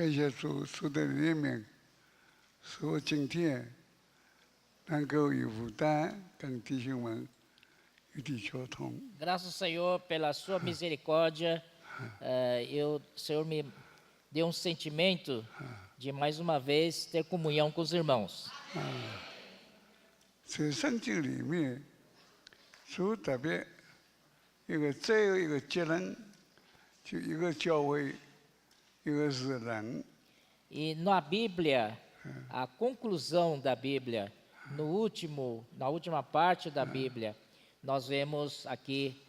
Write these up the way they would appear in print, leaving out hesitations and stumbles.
感谢主的怜悯，使我今天能够有负担跟弟兄们有地交通。 Graças ao Senhor pela sua misericórdia. Senhor me deu um sentimento de mais uma vez ter comunhão com os irmãos. 在圣经里面，主特别最后一个结论，就一个教会，一个是人。 E na Bíblia, a conclusão da Bíblia, na última parte da Bíblia, nós vemos aqui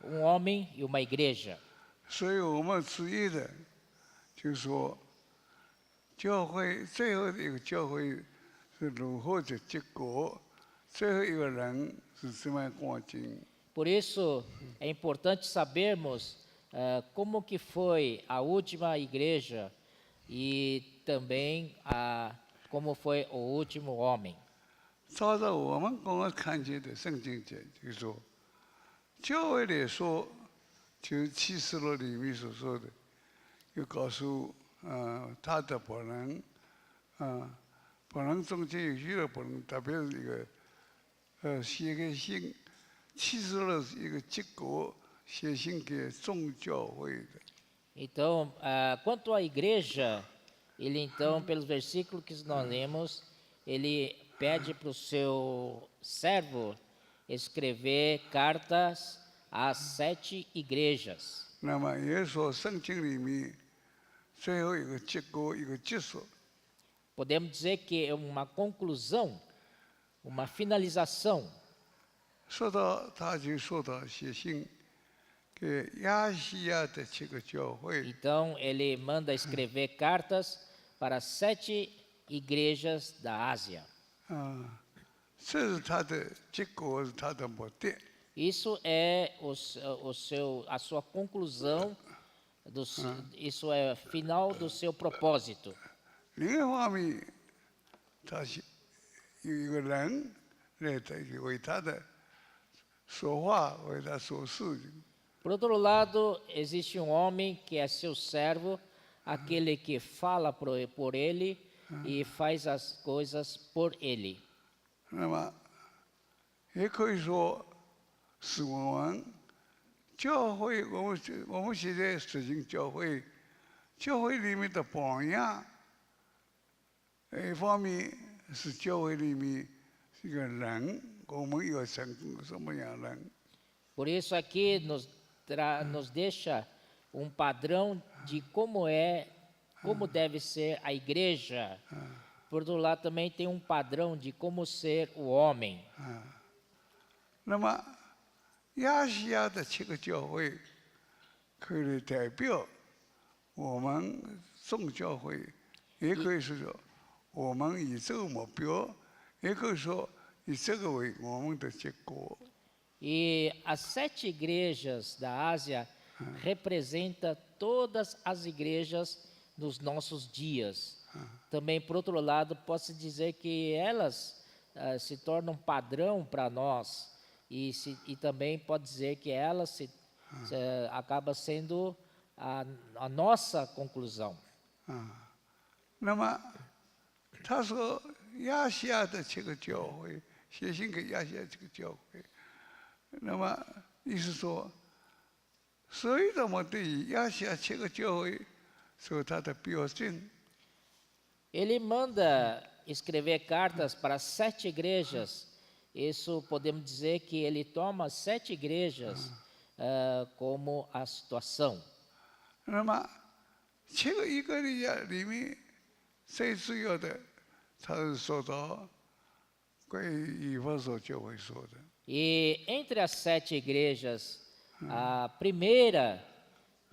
um homem e uma igreja. 所以我们质疑的，就是说，教会最后的一个教会是如何的结果，最后一个人是怎么样光景。 Por isso, é importante sabermos como que foi a última igreja e também como foi o último homem. 照着我们刚刚看见的圣经节，就是说，教会来说，就启示录里面所说的，又告诉他的仆人，仆人中间有许多仆人，特别是一个写个信，启示录是一个结果，写信给众教会的。 Então, quanto à igreja, ele então, pelos versículos que nós lemos, ele pede para o seu servo escrever cartas às 7 igrejas. 那么也说圣经里面最后一个结果，一个结束。 Podemos dizer que é uma conclusão, uma finalização. 说到他就说到写信给亚细亚的7个教会， Então, ele manda escrever cartas para 7 igrejas da Ásia. 这是他的结果，是他的目的。 Isso é a sua conclusão, isso é o final do seu propósito. 另一方面，他是有一个人来为他的说话，为他说事。 Por outro lado, existe um homem que é seu servo, aquele que fala por ele e faz as coisas por ele. 那么，也可以说是我们教会，我们现在实行教会，教会里面的榜样。一方面是教会里面是一个人，我们要成什么样的人？ Por isso aqui nos deixa um padrão de como deve ser a igreja. Por outro lado, também tem um padrão de como ser o homem. 那么亚细亚的7个教会，可以代表我们众教会，也可以是说我们以这个目标，也可以说以这个为我们的结果。 E as 7 igrejas da Ásia representam todas as igrejas nos nossos dias. Também, por outro lado, posso dizer que elas se tornam padrão para nós e também pode dizer que elas acaba sendo a nossa conclusão. 那么他说亚细亚的7个教会，写信给亚细亚这个教会。 那么意思说，所有的目的，亚细亚7个教会是他的标准。 Ele manda escrever cartas para 7 igrejas. Isso podemos dizer que ele toma 7 igrejas como a situação. 那么7个一个里面最主要的，他是说到关于以弗所教会说的。 E entre as 7 igrejas, a primeira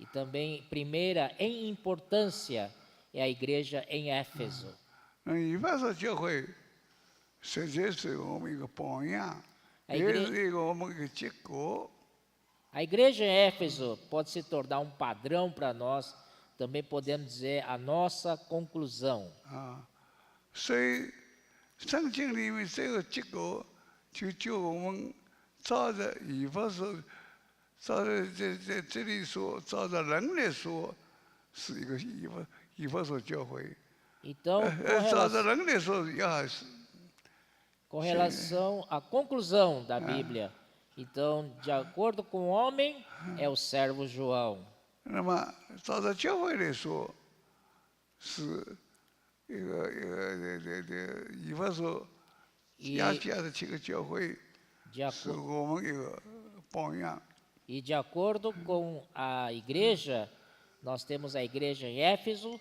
e também primeira em importância é a igreja em Éfeso. 以弗所教会实际是我们一个榜样，也是一个我们一个结果。 A igreja em Éfeso pode se tornar um padrão para nós, também podemos dizer a nossa conclusão. 所以圣经里面这个结果，就叫我们照着以弗所，照着这里说，照着人来说，是一个以弗所教会。 Então, 照着人来说，要是 com relação à conclusão da Bíblia, então, de acordo com o homem, é o servo João. 那么照着教会来说，是以弗所、亚细亚的7个教会， De 是 acordo 我们一个榜样。 E de acordo com a igreja, nós temos a igreja em Éfeso,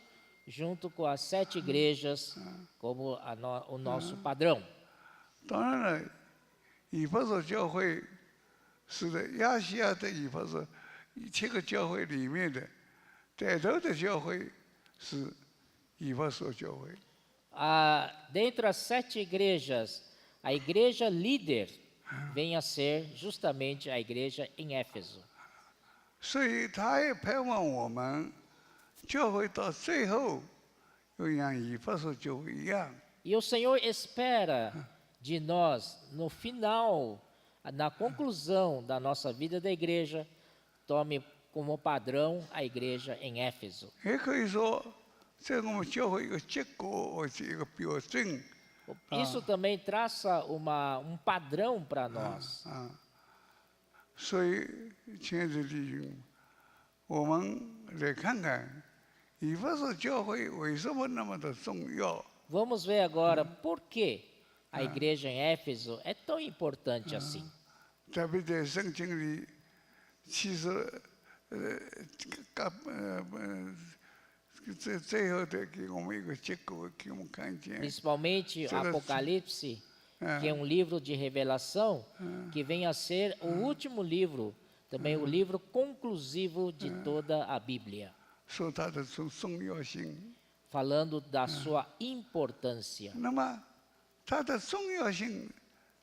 junto com as 7 igrejas, como o nosso padrão. 当然了，以弗所教会是在亚细亚的以弗所7个教会里面的带头的教会是以弗所教会。 Dentre as 7 igrejas, a igreja líder vem a ser justamente a igreja em Éfeso. 所以他也盼望我们教会到最后要像以弗所教会一样， E o Senhor espera de nós, no final, na conclusão da nossa vida da igreja, tome como padrão a igreja em Éfeso. 也可以说，在我们教会一个结果或者一个标准 Isso também traça padrão para nós. 啊。所以，亲爱的弟兄，我们来看看以弗所教会为什么那么的重要。 Vamos ver agora por que a igreja em Éfeso é tão importante assim. 特别在圣经里，其实最后的给我们一个结果，给我们看见。 Principalmente Será- Apocalipse, que é um livro de revelação, que vem a ser o último livro, também o livro conclusivo de toda a Bíblia, 说它的重要性。 falando da sua importância. 那么，它的重要性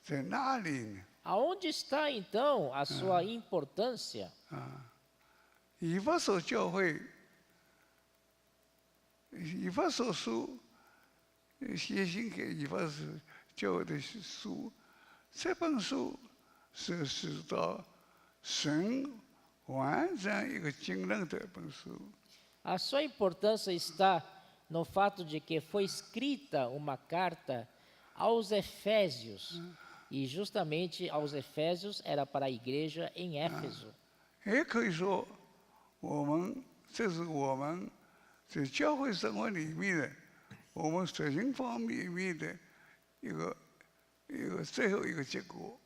在哪里呢？ Aonde está então a sua importância? 以弗所教会，以弗所书写信给以弗所教会的书，这本书是使到神完成一个经纶的一本书。 A sua importância está no fato de que foi escrita uma carta aos Efésios, e justamente aos Efésios era para a igreja em Éfeso. 也可以说，这是我们在教会生活里面的，我们实行方面的一个最后一个结果。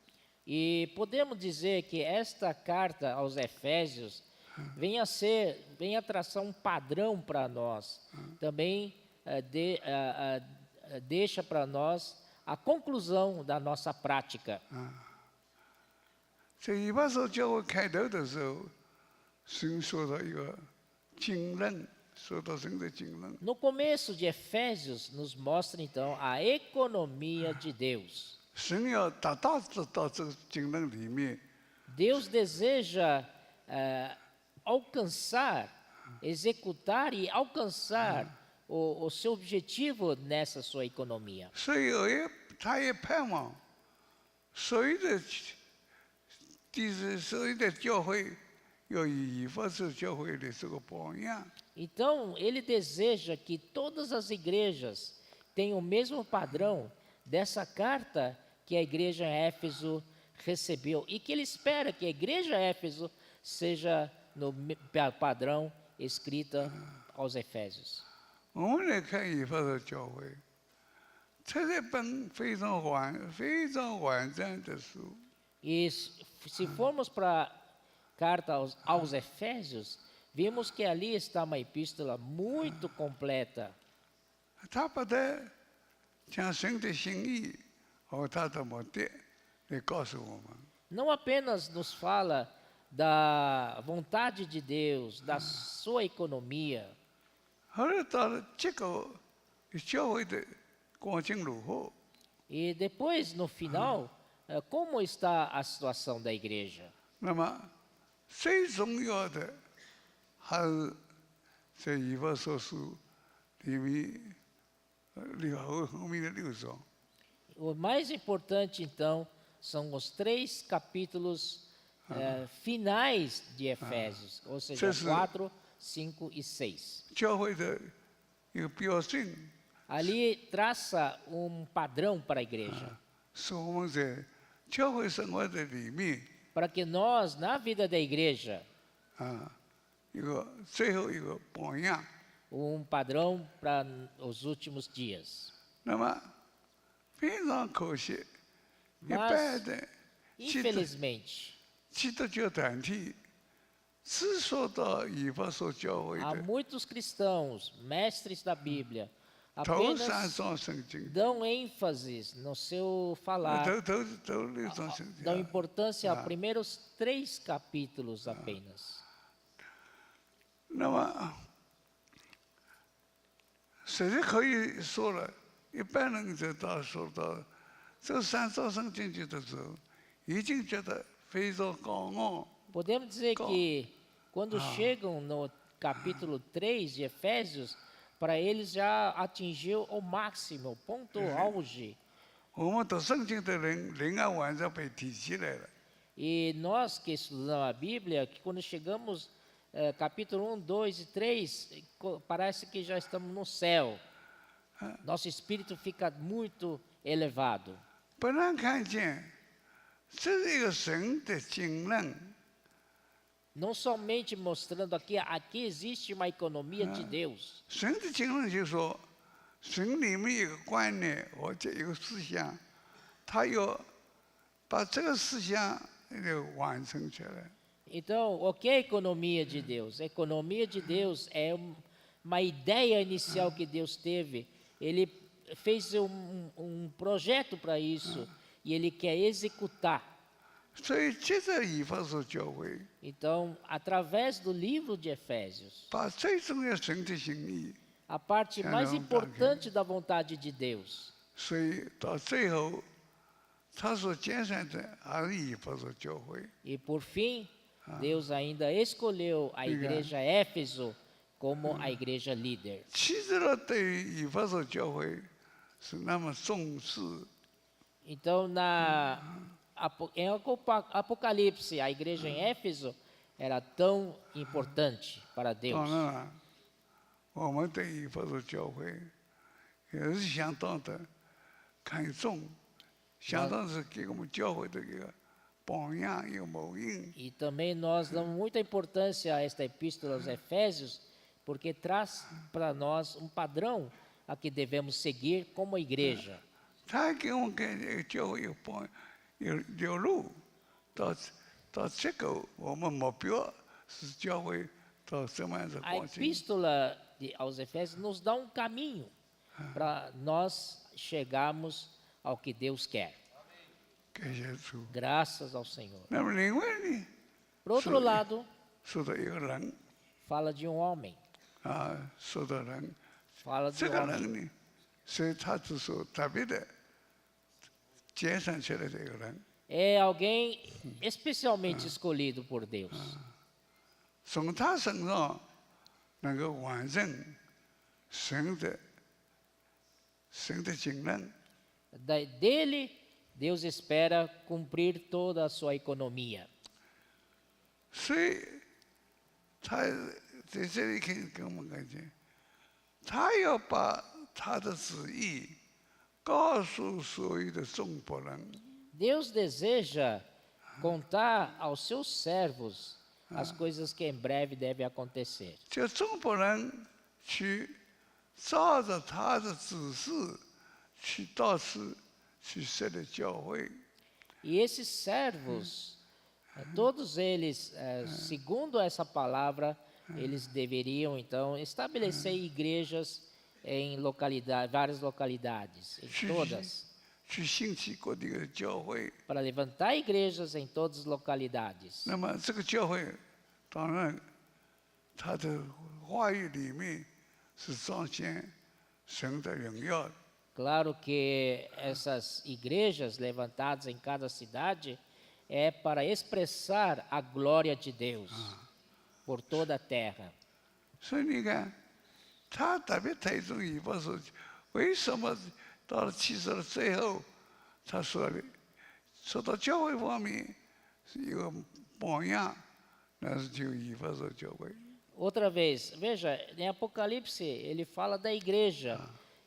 E podemos dizer que esta carta aos Efésios vem a traçar um padrão para nós. Também deixa para nós a conclusão da nossa prática. 在以弗所教会开头的时候，神说到一个经纶，说到神的经纶。 No começo de Efésios, nos mostra então a economia de Deus. 神要达到这个经纶里面， Deus deseja executar e alcançar o seu objetivo nessa sua economia. 所以他也盼望所有的教会要以以弗所教会的这个榜样。 Então, ele deseja que todas as igrejas tenham o mesmo padrão dessa carta que a igreja em Éfeso recebeu e que ele espera que a igreja em Éfeso seja no padrão escrita aos Efésios. 我们来看以弗所教会，这是一本非常完整的书。 E se formos para a carta aos Efésios, vimos que ali está uma epístola muito completa. 他把它将神的心意和他的目的来告诉我们。 Não apenas nos fala da vontade de Deus, da sua economia, 后来到了结果，教会的光景如何？ e depois, no final, como está a situação da igreja. 那么最重要的还是在以弗所书里面后面的6章。 O mais importante, então, são os 3 capítulos finais de Efésios, ou seja, Isso- 4, 5 e 6. 教会的一个标准， Ali traça um padrão para a igreja, 是我们在教会生活的里面 para que nós, na vida da igreja, 一个最后一个榜样。 padrão para os últimos dias. 那么非常可惜，一 Mas, 般的infelizmente, 基督教团体只说到以弗所教会 há 的 muitos cristãos, mestres da Bíblia, 头三 apenas 章圣经， dão ênfase no seu falar, 头六章圣 dão 经， importância aos primeiros 3 capítulos apenas. 那么谁是可以说了？一般人就到说到这三章圣经节的时候，已经觉得非常高傲。 Podemos dizer que quando chegam no capítulo 3 de Efésios, para eles já atingiu o máximo, o ponto auge. 我们读圣经的人，灵啊晚上被提起来了。 E nós que estudamos a Bíblia, que quando chegamos capítulo 1, 2 e 3, parece que já estamos no céu. Nosso espírito fica muito elevado. 不难看见，这是一个神的经纶。 Não somente mostrando aqui existe uma economia de Deus. 神的经纶就是说，神里面有个观念或者有个思想，他要把这个思想完成起来。 Então, o que é a economia de Deus? A economia de Deus é uma ideia inicial que Deus teve. Ele fez um projeto para isso e ele quer executar. 所以，接着以弗所教会 Então, através do livro de Efésios, 把最重要神的心意， a parte mais importante da vontade de Deus. 所以到最后，他所拣选的还是以弗所教会。 E por fim, Deus ainda escolheu a igreja Éfeso como a igreja líder. 其实呢，对于以弗所教会是那么重视， Então, em Apocalipse, a igreja em Éfeso era tão importante para 当 Deus. 然了，我们对以弗所教会也是相当的看重，相当是给我们教会的一个榜样，一个模印。 E também nós damos muita importância a esta epístola aos Efésios, porque traz para nós um padrão a que devemos seguir como igreja. 他给我们给教会有榜有流路，到这个我们目标是教会到什么样的 A 光景？ epístola aos Efésios nos dá um caminho para nós chegarmos ao que Deus quer. 感谢主。 Graças ao Senhor. 那么另外呢， Por outro lado, 说到一个人 fala de um homem. 说到人， Fala de 这 um 个 homem. 人呢，所以他只说特别的拣选出来的一个人， É alguém especialmente escolhido por Deus. 从他身上能够完成神的经纶。 Dele, Deus espera cumprir toda a sua economia. 所以他在这里可以给我们看见，他要把他的旨意告诉所有的众仆人。 Deus deseja contar aos seus servos as coisas que em breve devem acontecer. 叫众仆人去照着他的指示去到处去设立教会。 E esses servos, todos eles, segundo essa palavra, eles deveriam então estabelecer igrejas em várias localidades, em todas, 去兴起各地的教会。 para levantar igrejas em todas as localidades. 那么这个教会，当然，他的话语里面是彰显神的荣耀。 Claro que essas igrejas levantadas em cada cidade é para expressar a glória de Deus por toda a terra. 所以你看，他特别推崇以弗所，为什么到了启示的最后，他说的，说到教会方面是一个榜样，那是就以弗所教会。Outra vez, veja, em Apocalipse ele fala da igreja.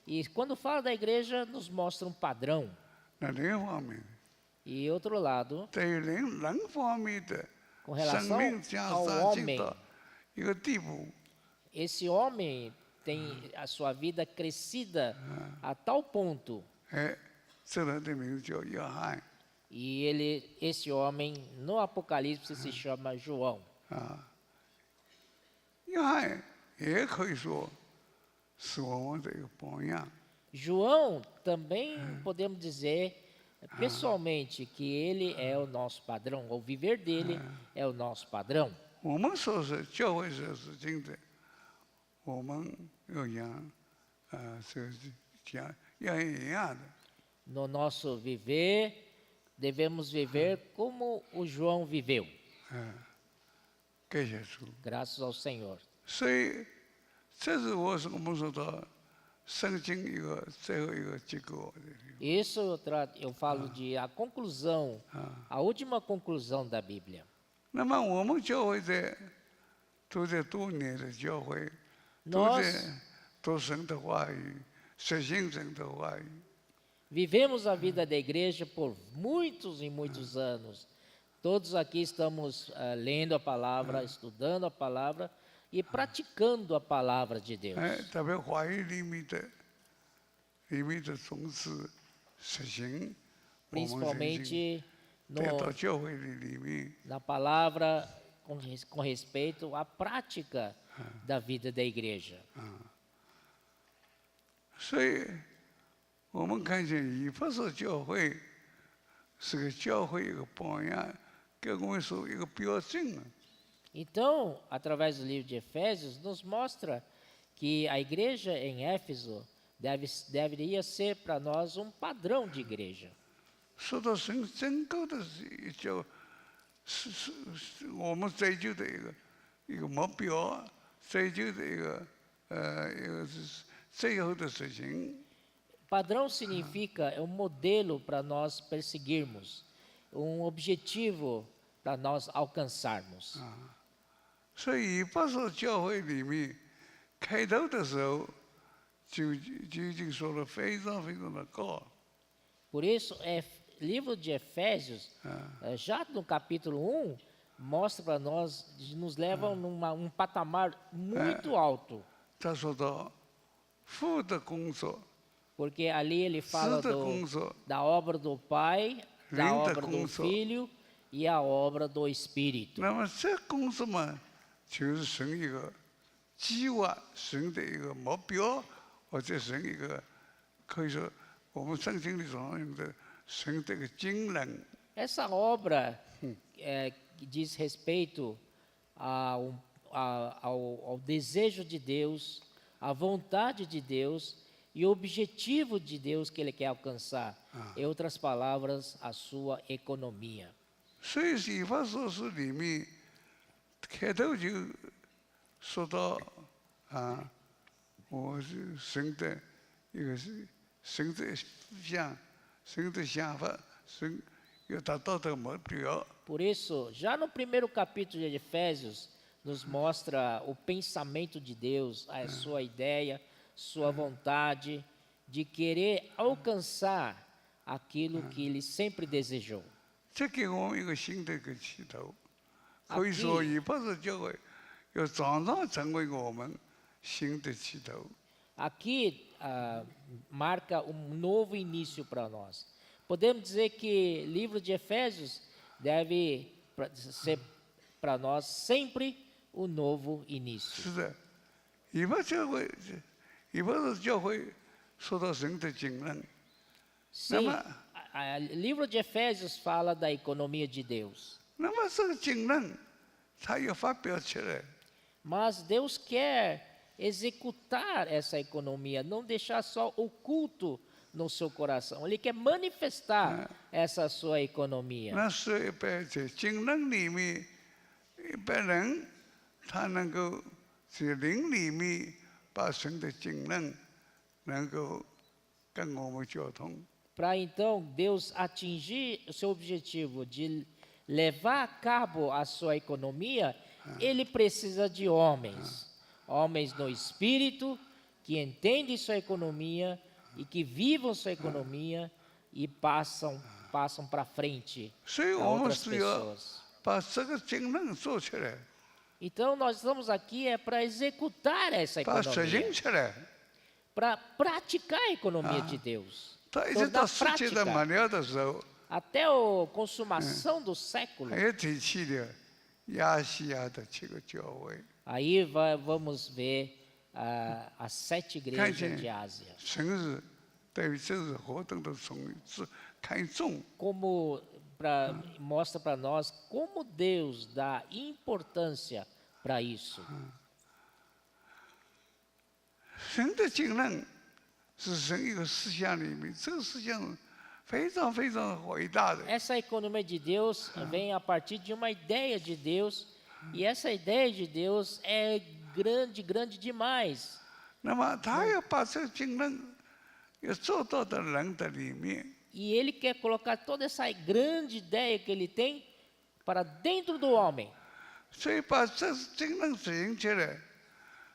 E quando fala da igreja, nos mostra um padrão. 那另一方面， E outro lado, 对于人方面的 com 生 relação 命加 ao 上进 homem, 到一个地步， esse homem tem a sua vida crescida a tal ponto. 哎，这人的名字叫约翰 E esse homem, no Apocalipse, se chama João. 啊。约翰也可以说是我们的一个榜样。 João também podemos dizer pessoalmente que ele é o nosso padrão, o viver dele é o nosso padrão. 我们说是教会是真的，我们要像这讲要一样的。 No nosso viver, devemos viver como o João viveu, 感谢主。 graças ao Senhor. 所以，这是我们说到圣经一个最后一个结果。 Isso eu falo de a conclusão, a última conclusão da Bíblia. 那么我们教会都在多年的教会，都 Nós 在读神的话语，实行神的话语。 vivemos a vida da igreja por muitos e muitos anos. Todos aqui estamos lendo a palavra, estudando a palavra e praticando a palavra de Deus. 哎，特别话语里面的宗旨实行，我们实行 Principalmente 带到教会里面。 na palavra com respeito à prática da vida da igreja. 所以，我们看见以弗所教会是个教会一个榜样，给我们说一个标准。 Então, através do livro de Efésios, nos mostra que a igreja em Éfeso deveria ser para nós um padrão de igreja. 说到神真高的是我们追求的一个目标，追求的一个是最后的事情。 Padrão significa é um modelo para nós perseguirmos, um objetivo para nós alcançarmos. 所以不是教会里面开头的时候就已经说的非常非常的高。 Por isso, livro de Efésios, já no capítulo 1, mostra para nós, nos leva um patamar muito alto. 他说到父的工作， Porque ali ele fala 子的工作， da obra do Pai, da Linda obra do工作。 Filho e a obra do Espírito. 那么这工作嘛，就是神一个计划，神的一个目标，或者神一个可以说我们圣经里所用的神的一个经纶。 Essa obra que diz respeito ao desejo de Deus, à vontade de Deus e o objetivo de Deus que Ele quer alcançar. Em outras palavras, a sua economia. 所以以弗所书里面开头就说到我是神的一个是神的想法，神要达到的目标。 Por isso, já no primeiro capítulo de Efésios, nos mostra o pensamento de Deus, a sua ideia, sua vontade de querer alcançar aquilo que Ele sempre desejou. 这给我们一个新的一个起头，可以说以弗所教会要常常成为我们新的起头。 Aqui marca um novo início para nós. Podemos dizer que o livro de Efésios deve ser para nós sempre um novo início. 是的，以弗所教会说到神的经纶， Sim, o livro de Efésios fala da economia de Deus. 那么这个经纶它要发表起来， Mas Deus quer executar essa economia, não deixar só oculto no seu coração. Ele quer manifestar essa sua economia. 那是一般在经纶里面，一般人他能够在灵里面把神的经纶能够跟我们交通。 Para então Deus atingir o seu objetivo de levar a cabo a sua economia, ele precisa de homens. Homens no espírito, que entendem sua economia e que vivam sua economia e passam para frente 所以 para 我们 outras 是要 pessoas. 把这个技能做起来， Então, nós estamos aqui para executar essa 把实 economia, 行起来。 para praticar a economia de Deus. 到一直到 Tornar 世界的 prática. 末了的时候， Até a consumação do século, 还有提起了亚细亚的7个教会， aí vamos ver as 7 igrejas Cantinho. de Ásia. 神是对于这次活动的看重， Como mostra para nós como Deus dá importância para isso. 神的技能是神一个思想里面，这个思想非常非常伟大的。 Essa economia de Deus vem a partir de uma ideia de Deus, e essa ideia de Deus é grande, grande demais. 那么他要把这个技能要做到的人的里面， E ele quer colocar toda essa grande ideia que ele tem para dentro do homem. 所以把这技能实行起来，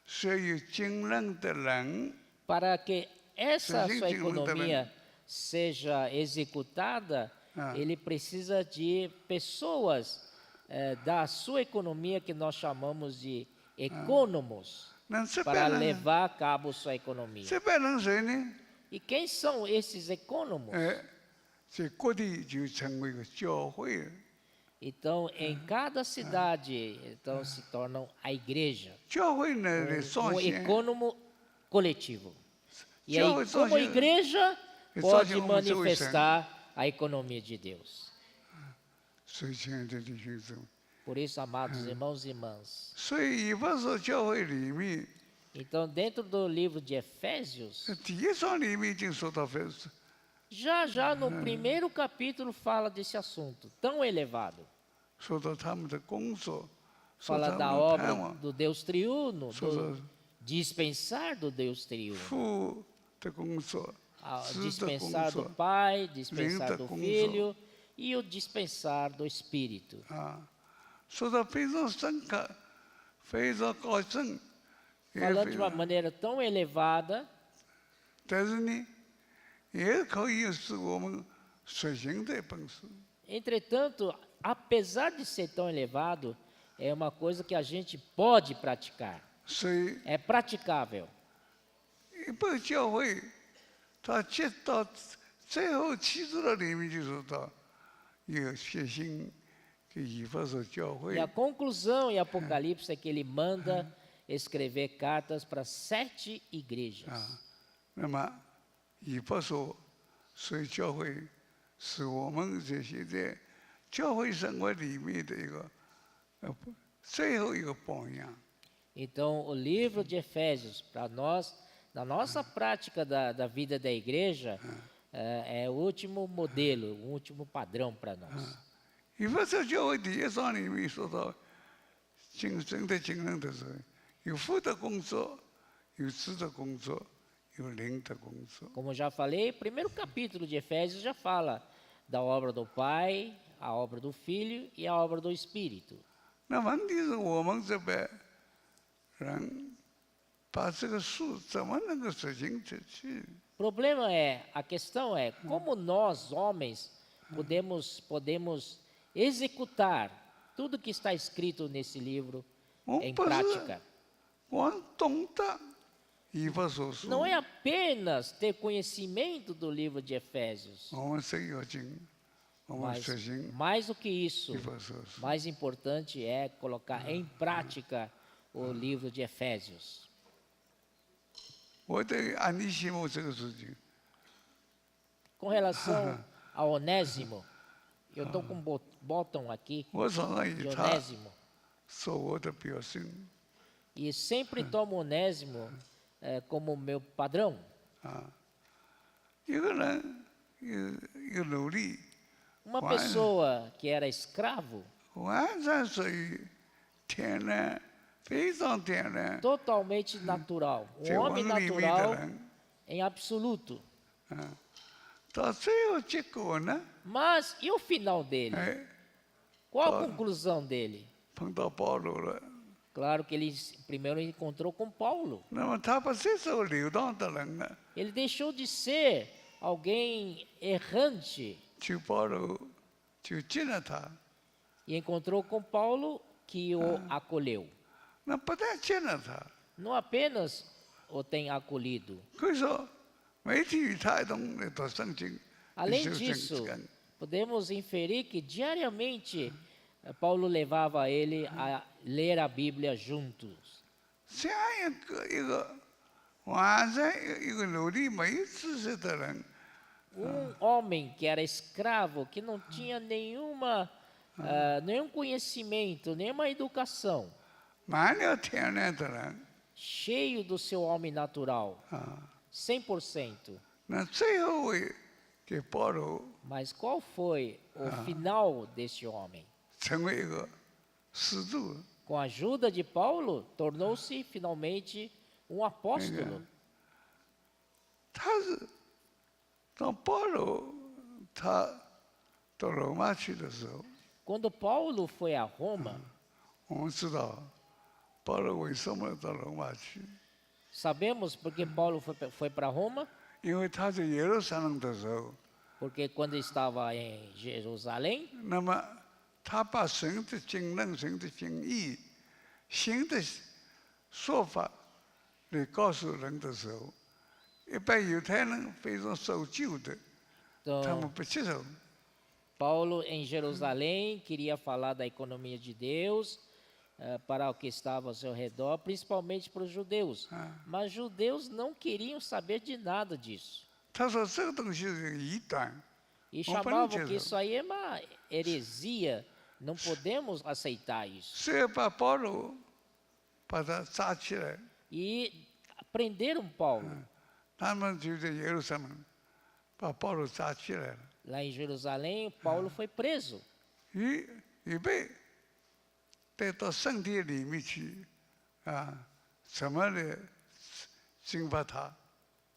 需要有技能的人， Para que essa Sim, sua sim, economia seja executada, ele precisa de pessoas da sua economia que nós chamamos de econômos, 那这 para 边人， levar a cabo sua economia. 这边人谁呢？ E quem são esses econômos? 在各地就成为一个教会了。 Então, em cada cidade, então se tornam a igreja, 教会呢的上 um 限， econômico coletivo. E Tchau, aí, só como gente- igreja, só pode gente como seu manifestar a economia de Deus. 所以亲爱的弟兄姊妹， Por isso, amados irmãos e irmãs, 所以以弗所教会里面， então, dentro do livro de Efésios, 第一章里面已经说到非， já no primeiro capítulo fala desse assunto tão elevado. 说到他们的工作，说 Fala 他 da 们的 obra 盼望， do Deus triuno, 说 do 到 dispensar do Deus triuno. 父的工作， 子的工 Dispensar do 作 Pai, dispensar Linda do com Filho e o dispensar do Espírito. 啊，说到非常深刻，非常高深，也 Falando 非 de uma 常， maneira tão elevada, 但是呢，也可以是我们实行的本事。 entretanto, apesar de ser tão elevado, é uma coisa que a gente pode praticar, 所以 é praticável. 一般教会，他接到最后启示录里面就说到，有写信给以弗所教会 E a conclusão em Apocalipse é que ele manda escrever cartas para 7 igrejas. 啊。那么以弗所所以教会是我们这些在教会生活里面的一个最后一个榜样。 Então, o livro de Efésios, para nós, na nossa prática da vida da igreja, é o último modelo, o último padrão para nós. 以弗所教会第一章里面说到精神的精神的时候，有父的工作，有子的工作，有灵的工作。 Como já falei, o primeiro capítulo de Efésios já fala da obra do Pai, a obra do Filho e a obra do Espírito. 那问题是我们这边人把这个书怎么能够实行出去？ O problema a questão é como nós, homens, podemos executar tudo que está escrito nesse livro 我 em 们不是 prática. 光懂得以弗所书， Não é apenas ter conhecimento do livro de Efésios, 我们谁要经，我们 mas 实行 mais do que isso, 以弗所书。 mais importante é colocar em prática o livro de Efésios. 我对安尼西姆这个事情， Com relação ao Onésimo, eu estou com um botão aqui, 我常常 de 以他 Onésimo, 做我的表现 e sempre tomo Onésimo como meu padrão. 啊。一个人有努力， Uma Uai. pessoa que era escravo, 完全属于天然，非常天然， totalmente natural, 在 um 我 homem 们里面的 natural 人， em absoluto. 到最后结果呢， Mas e o final dele? 哎， Qual a conclusão dele? 碰到保罗了。 Claro que ele primeiro encontrou com Paulo. 那么他不是做流浪的人了， Ele deixou de ser alguém errante 就保罗就接了他。 e encontrou com Paulo, que o acolheu. 那不但接了他， Não apenas o tem acolhido. 可以说每天与他一同来读圣经， Além 受圣 disso, 经。 podemos inferir que diariamente Paulo levava ele a ler a Bíblia juntos. 这样一个完全一个努力没有知识的人， Homem que era escravo, que não tinha nenhum conhecimento, nenhuma educação, 满了天然的人 cheio do seu homem natural, 啊， 100%. 那最后为给保罗 Mas qual foi o final deste homem? 成为一个使徒。 Com a ajuda de Paulo, tornou-se finalmente um apóstolo. 他是当保罗他到罗马去的时候， Quando Paulo foi a Roma, 我们知道保罗为什么到罗马去？ sabemos porque Paulo foi para Roma, 因为他在耶路撒冷的时候， porque quando estava em Jerusalém, 那么他把神的经纶、神的心意、新的说法来告诉人的时候，一般犹太人非常守旧的，他们 então, 不接受。 Paulo em Jerusalém queria falar da economia de Deus para o que estava ao seu redor, principalmente para os judeus. Mas judeus não queriam saber de nada disso. 他说这个东西是异端， E Vamos chamavam para que isso aí é uma heresia, não podemos aceitar isso. 所以把保罗把他抓起来， E prenderam Paulo. 他们就在耶路撒冷把保罗抓起来了， Lá em Jerusalém, Paulo foi preso 预备带到圣殿里面去，啊，怎么来刑罚他？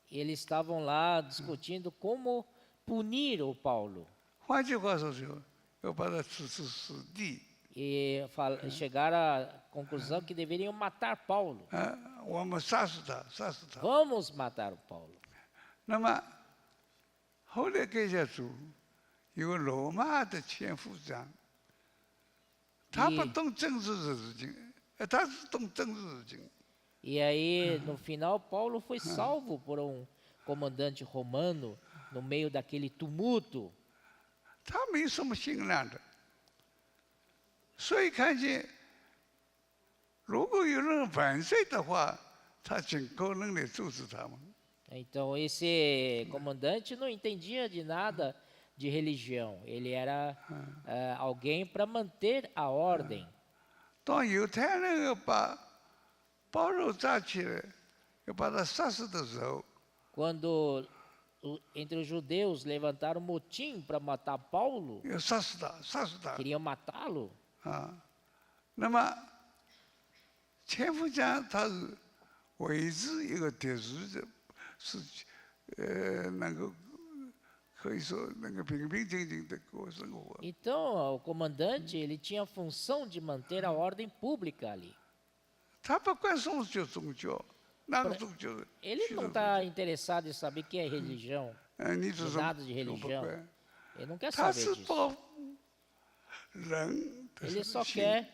Eles estavam lá discutindo como punir o Paulo. 换句话说，就要把他处死死地。 E chegaram à conclusão que deveriam matar Paulo. 我们杀死他，杀死他。 Vamos matar o Paulo. 那么后来改下主有个罗马的前副长，他不懂政治的事情，他是懂政治事情。 E aí, no final, Paulo foi salvo por um comandante romano no meio daquele tumulto. 他没什么信仰的，所以看见如果有人反对的话，他尽可能来阻止他们。 Então, esse comandante não entendia de nada de religião. Ele era alguém para manter a ordem. 当犹太人要把保罗抓起来，要把他杀死的时候， Quando entre os judeus levantaram motim para matar Paulo, 要杀死他，杀死他 queriam matá-lo. 啊。那么前夫讲他是维持一个特殊的，是能够可以说能够平平静静的过生活。 Então, o comandante, ele tinha a função de manter a ordem pública ali. 他不管什么叫宗教，哪个宗教， Ele não está interessado em saber o que é religião, 你是什 nada 么 de 都不 religião. 管， Ele não quer 他 saber 是 disso. 保护人的 Ele só 心。 quer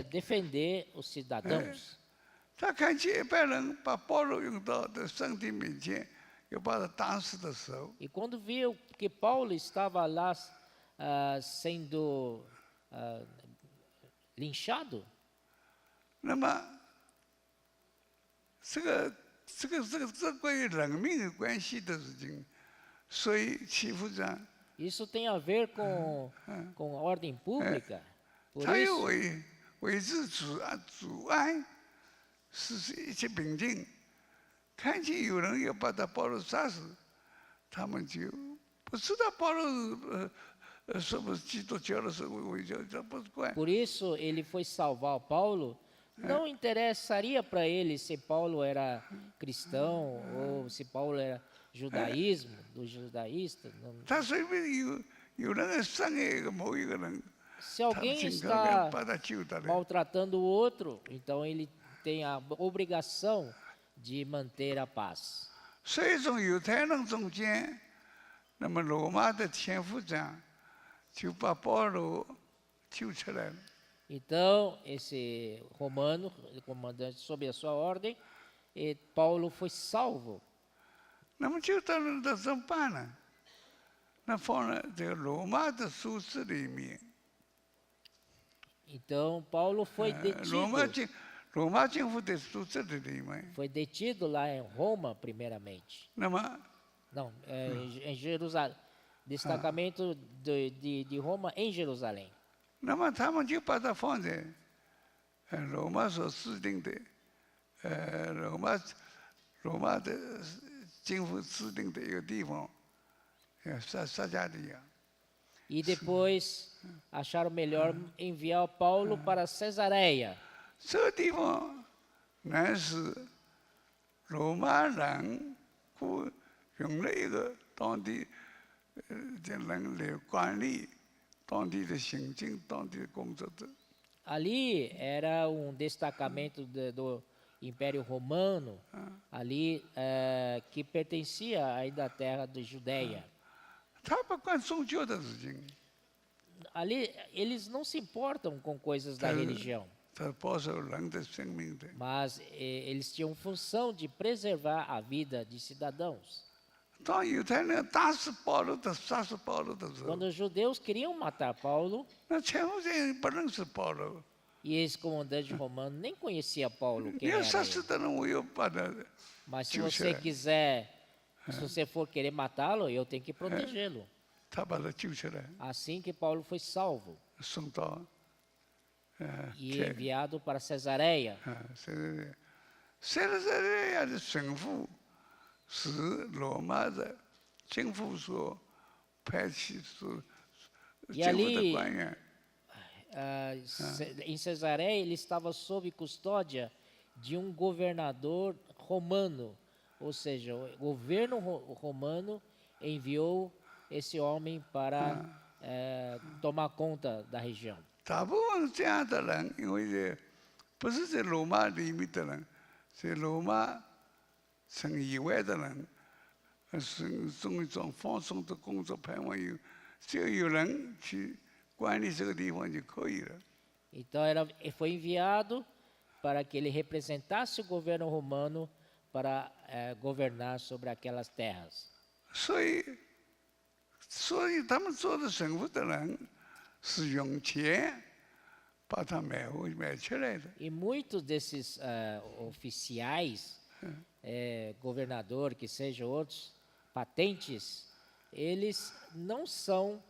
defender os cidadãos. 他看见一般人把保罗用到的圣殿面前，要把他打死的时候， E quando viu que Paulo estava lá sendo linchado, 那么这关于人命的关系的事情，所以祈福长 isso tem a ver com a ordem pública. Por 他要 isso, 维持治安，使一切平静。看见有人要把他保罗杀死，他们就不知道保罗是不是基督教的是为教，他不管。 por isso ele foi salvar Paulo. Não interessaria para ele se Paulo era cristão ou se Paulo era judaísmo, do judaísta. Não. 他随便有人伤害某一个人， Se 他的 alguém 警告 está 跟把他救的嘞。 maltratando o outro, então ele tem a obrigação de manter a paz. 所以从犹太人中间，那么罗马的千夫长就把保罗救出来了。 Então, esse romano, comandante sob a sua ordem, e Paulo foi salvo. 那么救到了，那怎么办呢？那放在这个罗马的书室里面， Então, Paulo foi 罗马政府的书室里面。 foi detido lá em Roma, primeiramente. 那么 Não, em Jerusalém. Destacamento de Roma em Jerusalém. 那么他们就把它放在罗马所制定的罗马的政府制定的一个地方，撒加利亚。 E depois acharam melhor enviar Paulo para Cesareia. 这个地方乃是罗马人用了一个当地的人来管理当地的行政、当地的工作者。 Ali era destacamento do Império Romano, ali que pertencia ainda à terra de Judéia. 他不管宗教的事情， Ali eles não se importam com coisas da religião, 他保守人的生命的。 mas eles tinham função de preservar a vida de cidadãos. 当犹太人打死保罗的、杀死保罗的时候， Quando os judeus queriam matar Paulo, 那全部人不认识保罗。 e esse comandante romano nem conhecia Paulo, 你 quem 要 era 杀死 ele. 的人，我要把他 Mas se 救起来。 você quiser, se você for querer matá-lo, eu tenho que protegê-lo. 他把他救出来， Assim que Paulo foi salvo 送到e enviado para Cesareia. 塞勒亚的神父是罗马的政府所派去所 E 政府的 ali, 官员。 em Cesareia, ele estava sob custódia de um governador romano, ou seja, o governo romano enviou esse homem para tomar conta da região. 大部分这样的人，因为不是在罗马里面的人，在罗马城以外的人，是种一种放松的工作盼望只要有人去管理这个地方就可以了。 Então foi enviado para que ele representasse o governo romano para governar sobre aquelas terras. 所以他们做的神父的人是用钱把他买起来的。 E muitos desses oficiais, governador, que sejam outros, patentes, eles não são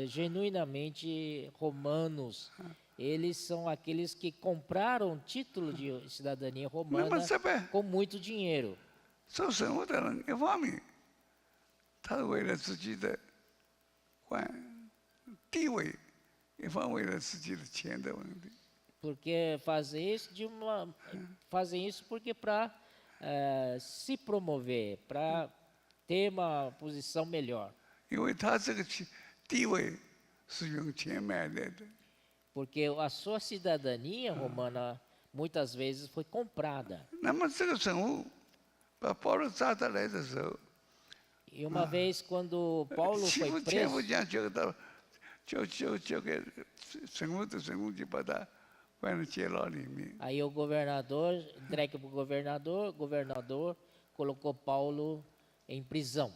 genuinamente romanos. Eles são aqueles que compraram título de cidadania romana 那么这边 com muito dinheiro. 做神父的人，一方面他是为了自己的地位，一方面为了自己的钱的问题。 Porque fazem isso porque para se promover, para ter uma posição melhor. 因为他这个地位是用钱买来的。 Porque a sua cidadania romana muitas vezes foi comprada. 那么这个神父把保罗抓得来的时候， E uma vez, quando Paulo 欺 foi 负千夫 preso, 长交给神父的神父就把他关在监牢里面。 aí o governador, entregue para o governador colocou Paulo em prisão.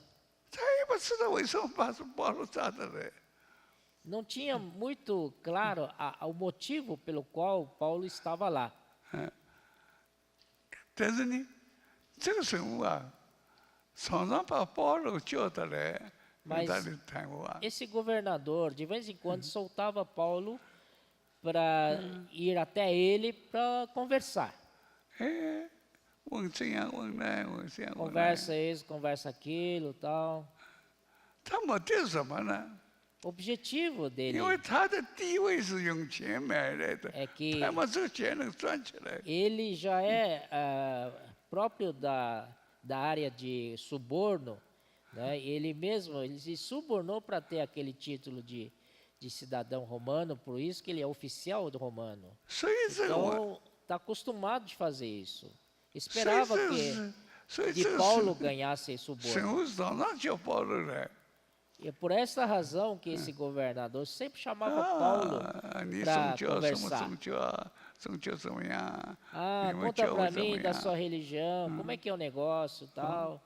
他也不知道为什么把保罗抓得来。 Não tinha muito claro o motivo pelo qual Paulo estava lá. 但是呢，这个神父啊，常常把保罗叫得来，跟 Mas 他的谈话。 esse governador, de vez em quando, soltava Paulo para ir até ele para conversar. 哎，问这样问那，问这样问那。 Conversa isso, conversa aquilo, tal. 他目的是什么呢？ O objetivo dele 因为他的地位是用钱买来的， é que 他把这个钱能赚起来。 ele já é próprio da área de suborno, né? Ele mesmo ele se subornou para ter aquele título de de cidadão romano, por isso que ele é oficial do romano. 所以这个我， Então, está acostumado de fazer isso. 所以 Esperava 这 que 是，所以 de 这个 Paulo 是 ganhasse esse 神 suborno. 父常常叫保罗来。 E é por essa razão que esse governador sempre chamava Paulo 啊，你 para 宗教什么 conversar. 宗教啊？宗教怎么样？ Ah, 你们 conta 教 para 会怎么 mim da 样？ sua religião, como é que é o negócio e tal.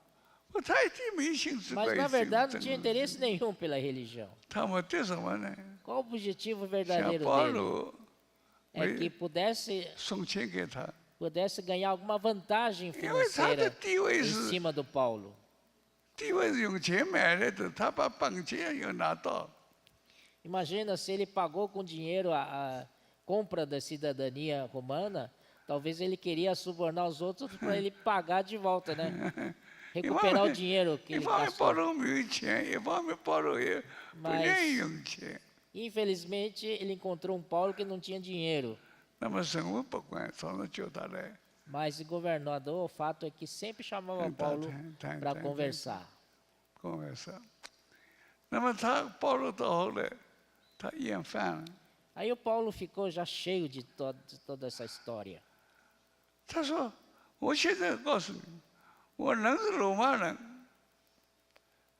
他一定没兴致 Mas 关 na 心 verdade 这 não tinha 个。 interesse nenhum pela religião. 他们对什么呢？ Qual o objetivo 像 verdadeiro 保 dele? 罗 É que pudesse 送钱给他， ganhar alguma vantagem 因为他的 financeira 地位 em 是 cima do Paulo. 地位是用钱买来的，他把本钱要拿到。 Imagina se ele pagou com dinheiro a compra da cidadania romana, talvez ele queria subornar os outros para ele pagar de volta, né? 一 Recuperar o 方 dinheiro que 面，一 ele 方面保 gastou. 罗没有钱，一方面保罗也不愿意用钱。 Infelizmente, ele encontrou um Paulo que não tinha dinheiro. 那么神父不管，常常叫他来 Mas o governador, o fato é que sempre chamava 跟他 Paulo 谈 para 谈 conversar. conversar。那么保罗到后来，他厌烦了， Aí o Paulo ficou já cheio de toda essa história. 他说：“我现在告诉你，我人是罗马人，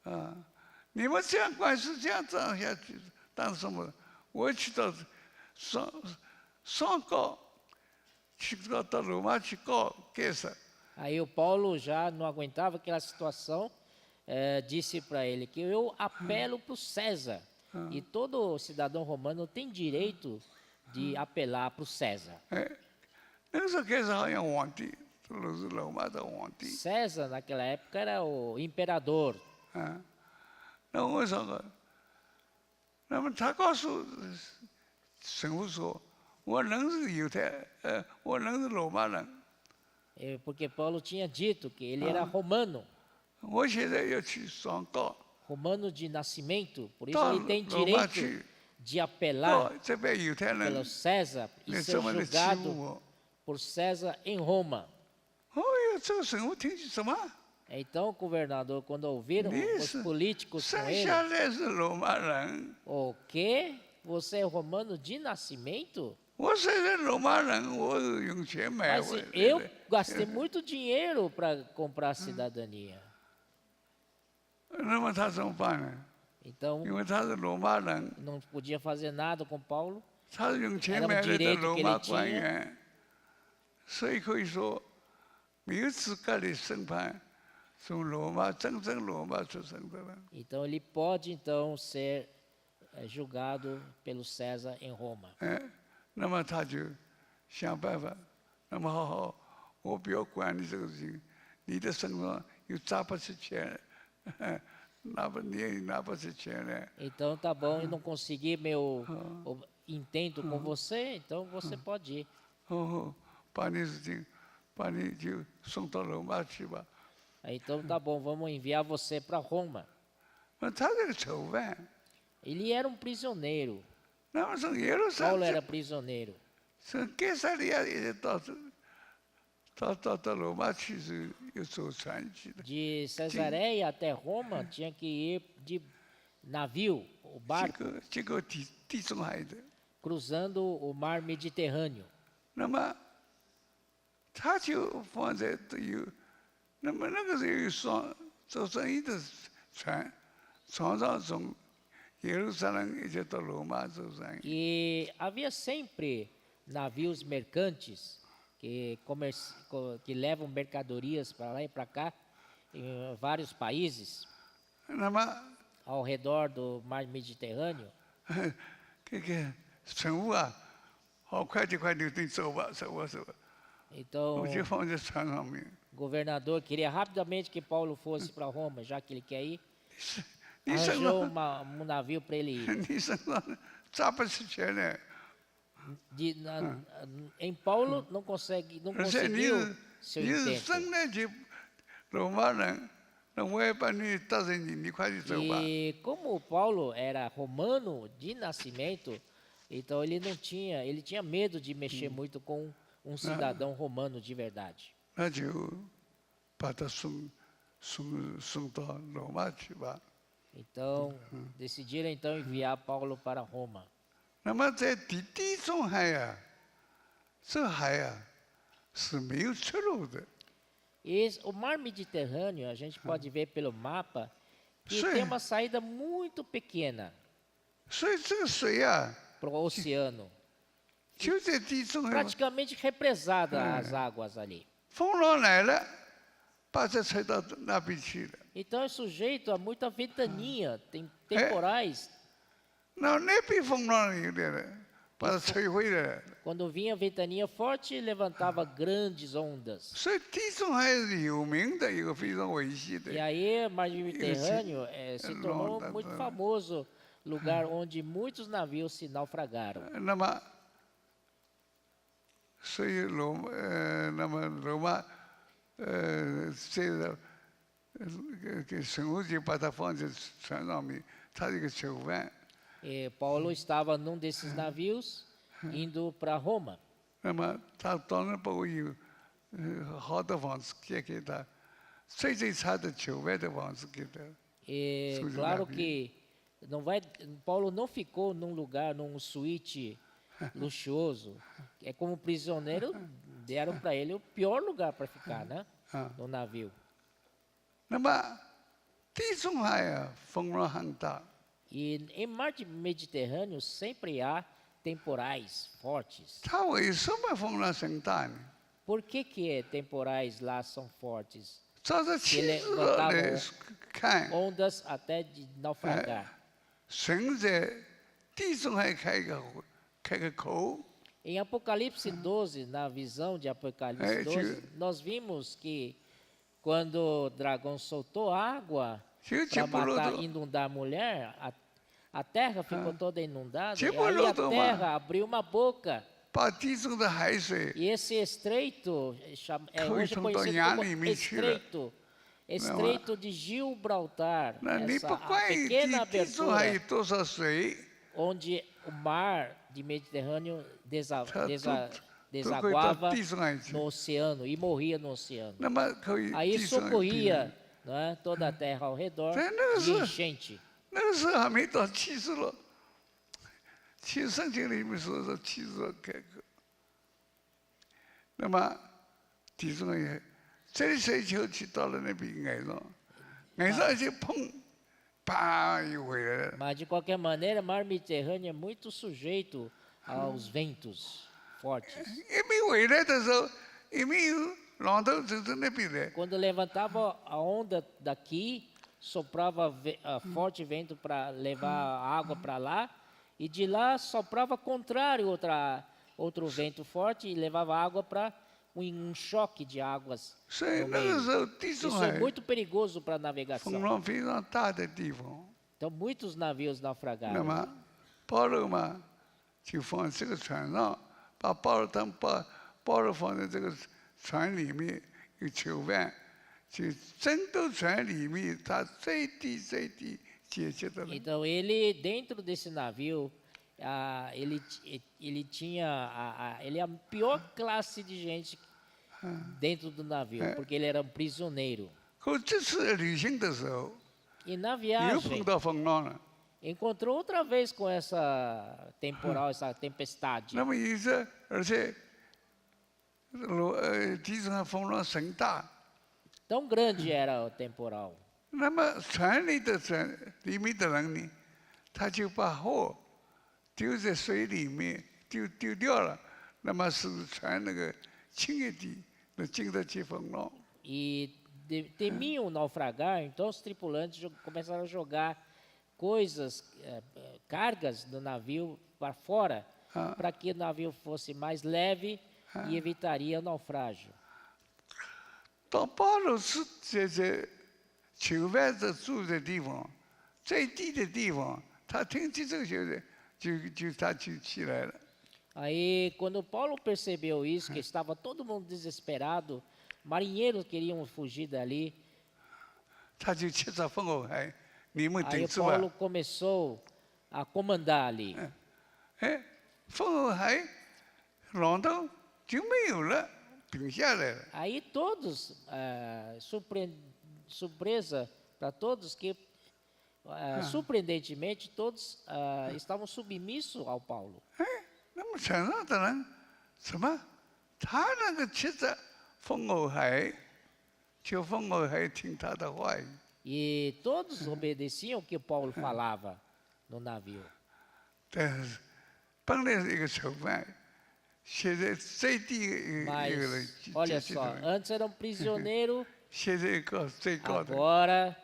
啊，你们这样管事这样下去，当什么？我去到上告，去到罗马去告盖撒。 Aí o Paulo já não aguentava aquela situação, disse para ele que eu apelo para o César. E todo cidadão romano tem direito de apelar para o César. 哎，那个时候盖撒好像皇帝，都是罗马的皇帝。 César, naquela época, era o imperador. 啊，那为什么？那么他告诉神父说：“我人是犹太，我人是罗马人， Porque Paulo tinha dito que ele era romano, 我现在要去上告， romano de nascimento, por isso 到 ele tem 罗马 direito 去 de apelar 告这边犹太 pelo 人， César e 你 ser 这么的欺负 julgado 我。 por César em Roma. ”哦哟，这个神父听起什么？ Então o governador, quando ouviram os Isso. políticos com 生 ele, 下来是罗马人， o quê? Você é romano de nascimento? 我虽然罗马人，我是用钱买 Mas 回来 eu 的。 gastei muito dinheiro para comprar a cidadania. 那么他怎么办呢？ Então 因为他是罗马人。 não podia fazer nada com Paulo. 他是用钱 Era um 买来的 direito 罗 que 马 ele 官 tinha. 员，所以可以说，没有资格的审判从罗马真正罗马出生的人。 Então ele pode então ser julgado pelo César em Roma. 哎，那么他就想办法，那么好，我不要管你这个事情，你的身上有砸不出钱，你也拿不出钱来， Então tá bom, eu não consegui meu intento com você, então você pode ir. 哦，把你事情，把你就送到罗马去吧。 Então tá bom, vamos enviar você para Roma. 那他这个囚犯， Ele era um prisioneiro. 那么从耶路撒 Paulo 冷 era prisioneiro. 从盖萨利亚一直到罗马去是有坐船去的， De Cesareia até Roma tinha que ir de navio, o barco, 经过地中海的。 cruzando o mar Mediterrâneo. 那么他就放在都有，那么那个时候有做生意的船，常常从耶路撒冷一直到罗马做生意。 E havia sempre navios mercantes que levam mercadorias para lá e para cá, em vários países 那么 ao redor do mar Mediterrâneo. 这个乘务啊，好快就你走吧，走吧，走吧， Então 我就放在船上面。 o governador queria rapidamente que Paulo fosse para Roma, já que ele quer ir. 你身 Arranjou 上， um navio para ele ir. 你身上砸不出钱来， Em Paulo não conseguiu 而且 seu 你是 intento. 生来就罗马人，那我也把你带着你快点走吧。 E como Paulo era romano de nascimento, então ele tinha medo de mexer muito com um cidadão romano de verdade. 那就把他送到罗马去吧。Então, decidiram então enviar Paulo para Roma. 那么在地中海啊，这海啊是没有出路的， O mar Mediterrâneo, a gente pode ver pelo mapa, que Sim. tem uma saída muito pequena 所以这个水啊 para o oceano, 就在地中海， praticamente represada as águas ali. 风浪来了，把这吹到那边去了。 Então é sujeito a muita ventania, tem temporais. 那边风浪有点了，把它吹回来了。 Quando vinha ventania forte, levantava grandes ondas. 所以地中海是有名的一个非常危险的 E。aí, o mar Mediterrâneo se tornou Longa, muito né? famoso, lugar onde muitos navios se naufragaram. 那么，所以那么罗马，这个给神父就把他放在船上面，他是一个囚犯。 E Paulo estava num desses navios indo para Roma. 那么他当然不会有好的房子借给他，最差的囚犯的房子给他。 E Sujo claro navio. que Paulo não ficou num lugar, num suíte luxuoso. É como prisioneiro, deram para ele o pior lugar para ficar, né? No navio. 那么地中海啊，风浪很大， E em mar Mediterrâneo sempre há temporais fortes. 它为什么风浪很大呢？ Por que temporais lá são fortes? 照着启示录 levantavam 来看， Ondas até de naufragar. 神在地中海开个口， Em Apocalipse 12, na visão de Apocalipse 12, nós vimos que quando o dragão soltou água 就接 para 不落 matar, 的， inundar a mulher, a terra ficou toda inundada. E Tipo aí a Lodoma. terra abriu uma boca. 把地中的海水 E esse estreito, hoje Então, conhecido Tonhane como e mentira. Estreito de Gibraltar, 那你 essa 不 a 管 pequena 地中海 abertura 有多少水， onde o mar de Mediterrâneo 它都可以到 desaguava 地中海去 no。oceano e morria no oceano. 那么可以 Aí 地中海 socorria, né, toda a terra ao redor Tem nada de a ver. enchente. 那个时候还没到启示录，启示圣经里面说是启示录开口。那么地中海这里水球去到了那边岸上就碰，啪又回来了。 Mas de qualquer maneira, o mar Mediterrâneo é muito sujeito aos ventos fortes. 一没回来的时候，也没有浪头走到那边来， Quando levantava a onda daqui, soprava forte vento para levar a água para lá, e de lá soprava contrário outro vento forte e levava água para um choque de águas 所以 no 那个 meio. 时候地中 Isso é 海 muito perigoso para a 风 navegação. 浪非常大的地方。 Então, muitos navios 那 naufragaram. 么保罗嘛，就放这个船上，把保罗放在这个船里面，有囚犯，就争斗船里面，他最低解决的了。 Então, ele, dentro desse navio, ele tinha ele é a pior classe de gente dentro do navio, porque ele era um prisioneiro. 可这次旅行的时候， E na 又碰 viagem, 到风浪了。 encontrou outra vez com essa temporal, essa tempestade. 那么有时，而且地中海风浪很大， Tão grande era o temporal. 那么船里面的人呢，他就把货丢在水里面，丢掉了，那么使船那个轻一点，能经得起风浪。 E temiam naufragar, então os tripulantes começaram a jogar coisas, cargas do navio para fora, para que o navio fosse mais leve e evitaria o naufrágio. 当保罗是在囚犯者住的地方，最低的地方，他听见这个他就起来了。 Aí, quando Paulo percebeu isso, que estava todo mundo desesperado, marinheiros queriam fugir dali, 他就切着风火海，你们 aí 顶 o 住吧。 Paulo começou a comandar ali. 哎，风火海浪头就没有了，停下来了。 Aí todos, surpresa para todos, que surpreendentemente, todos estavam submissos ao Paulo. 哎，那么城上的人什么？他那个骑着风偶海，就风偶海听他的话语。 E todos obedeciam o que Paulo falava no navio. 但是本来是一个囚犯，现在最低一个 Mas, 人 olha 阶级 só, 的人， antes era um prisioneiro, 现在一个最高的， agora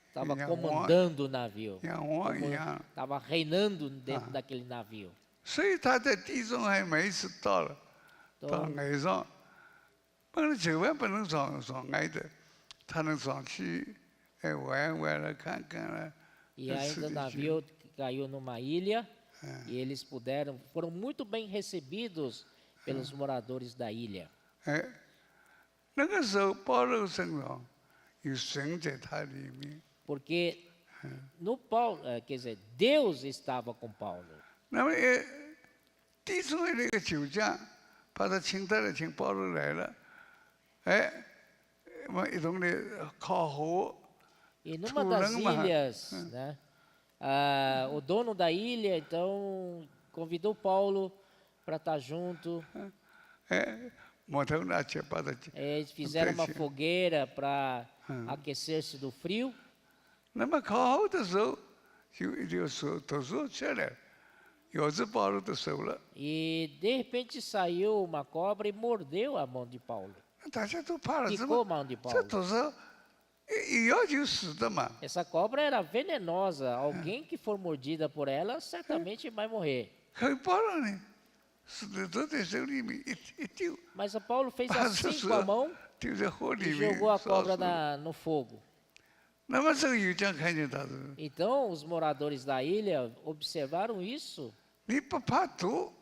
estava Minha comandando o navio. 像王一样。 Estava reinando dentro daquele navio. 所以他在地中海每一次到了，到 Então, 岸上，本来囚犯不能上岸的，他能上去，哎玩玩了看看了， e ainda o navio caiu numa ilha e eles foram muito bem recebidos pelos moradores da ilha. 哎，那个时候保罗身上有神在他里面， Porque no Paulo, quer dizer, Deus estava com Paulo. 那么地中海的一个酒匠把他请到了，请保罗来了，哎，我们一同的烤火， E numa Tu das não, mas- ilhas, né, o dono da ilha, então, convidou Paulo para estar junto. 哎，木头拿去把他。 Eles fizeram uma Entendi. fogueira para aquecer-se do frio. 那么烤好的时候，就手头手起来，钥匙保罗的手了， E de repente saiu uma cobra e mordeu a mão de Paulo. 大家都怕了，怎 Picou a 么 mão de 这 Paulo. 都是一咬就死的嘛？ Essa cobra era venenosa. Alguém que for mordida por ela certamente vai morrer. 可保罗呢，死的都在手里面一丢， Mas o Paulo fez 把 assim 这 com a mão 丢在火 e 里面 jogou a 烧 cobra 死了。 no fogo. 那么这个油匠看见他是， Então os moradores da ilha observaram isso, 你不怕毒，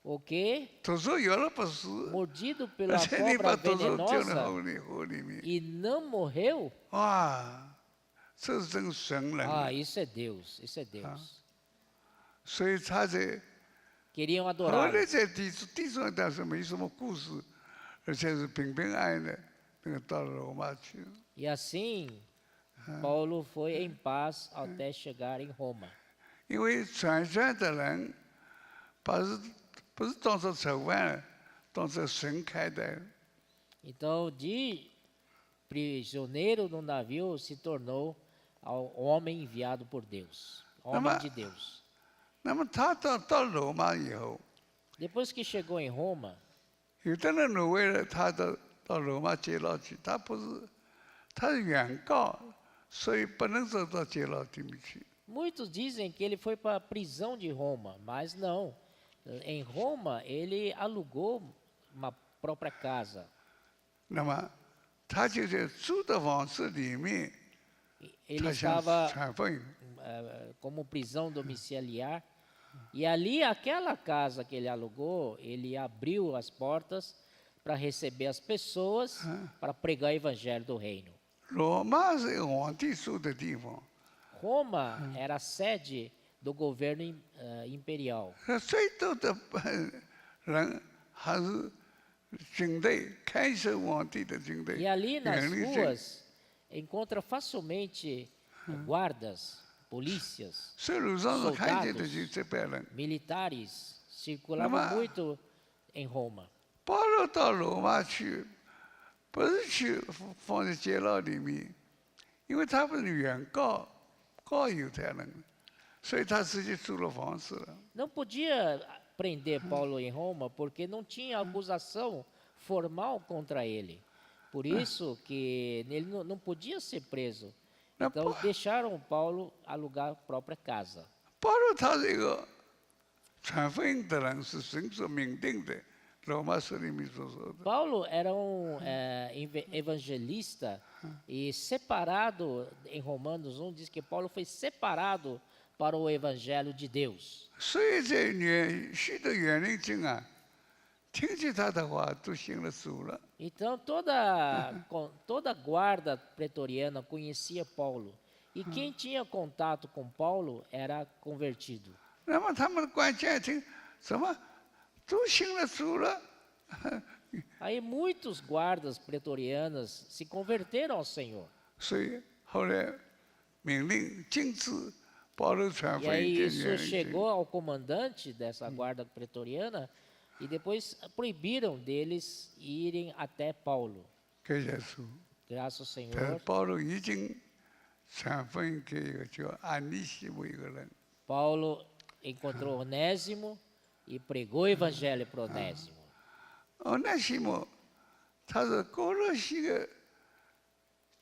o que, 毒手咬了不死， mordido 而 pela 且你把 cobra 毒手丢在 venenosa 火里面， e não morreu, 哇，这是真神人啊！ isso é Deus, isso é Deus. 所以他在。 Queriam 后 adorar. 来在地上倒是没什么故事，而且是平平安安的，那个到了罗马去。 E assim, Paulo foi em paz até chegar em Roma. 因为传传的人，不是当成囚犯，当成神看待。 Então, de prisioneiro no navio, se tornou ao homem enviado por Deus, homem de Deus. 那么他到罗马以后， Depois que chegou em Roma, 有的人认为了他到罗马监牢去，他不是，他是原告，所以不能走到监牢里面去。 muitos dizem que ele foi para a prisão de Roma, mas não. Em Roma, ele alugou uma própria casa. 那么他就在住的房子里面， Ele 他想 estava 传福音。 como prisão domiciliar. E ali, aquela casa que ele alugou, ele abriu as portas para receber as pessoas para pregar o evangelho do reino. 罗马是皇帝住的地方， Roma era a sede do governo imperial. 最多的人还是军队，看守皇帝的军队。 E ali nas 远离这 ruas encontra facilmente guardas, polícias, 所以路上是看见的就这帮人。 militares circulavam muito em Roma. 保罗到罗马去，不是去放在监牢里面，因为他不是原告犹太人，所以他自己租了房子了。 Não podia prender Paulo em Roma porque não tinha acusação formal contra ele. Por isso que ele não podia ser preso. Então deixaram Paulo alugar a própria casa. 保罗他是一个传福音的人，是神所命定的。罗马书里面所说的， Paulo era evangelista e separado, em Romanos 1 diz que Paulo foi separado para o evangelho de Deus. 所以在许多原人中啊，听见他的话都信了主了。 Então toda a guarda pretoriana conhecia Paulo. E quem tinha contato com Paulo era convertido. 那么他们的关键听什么，都信了主了。 Aí muitos guardas pretorianas se converteram ao Senhor. 所以后来命令禁止保罗传 E 福音 aí 给 isso 人。 chegou ao comandante dessa guarda pretoriana e depois proibiram deles irem até Paulo. 感谢主， Graças ao 但是 Senhor, 保罗已经传福音给一个叫安利西姆一个人。 Paulo encontrou Onésimo e pregou o evangelho para Onésimo. 那西姆他是哥罗西的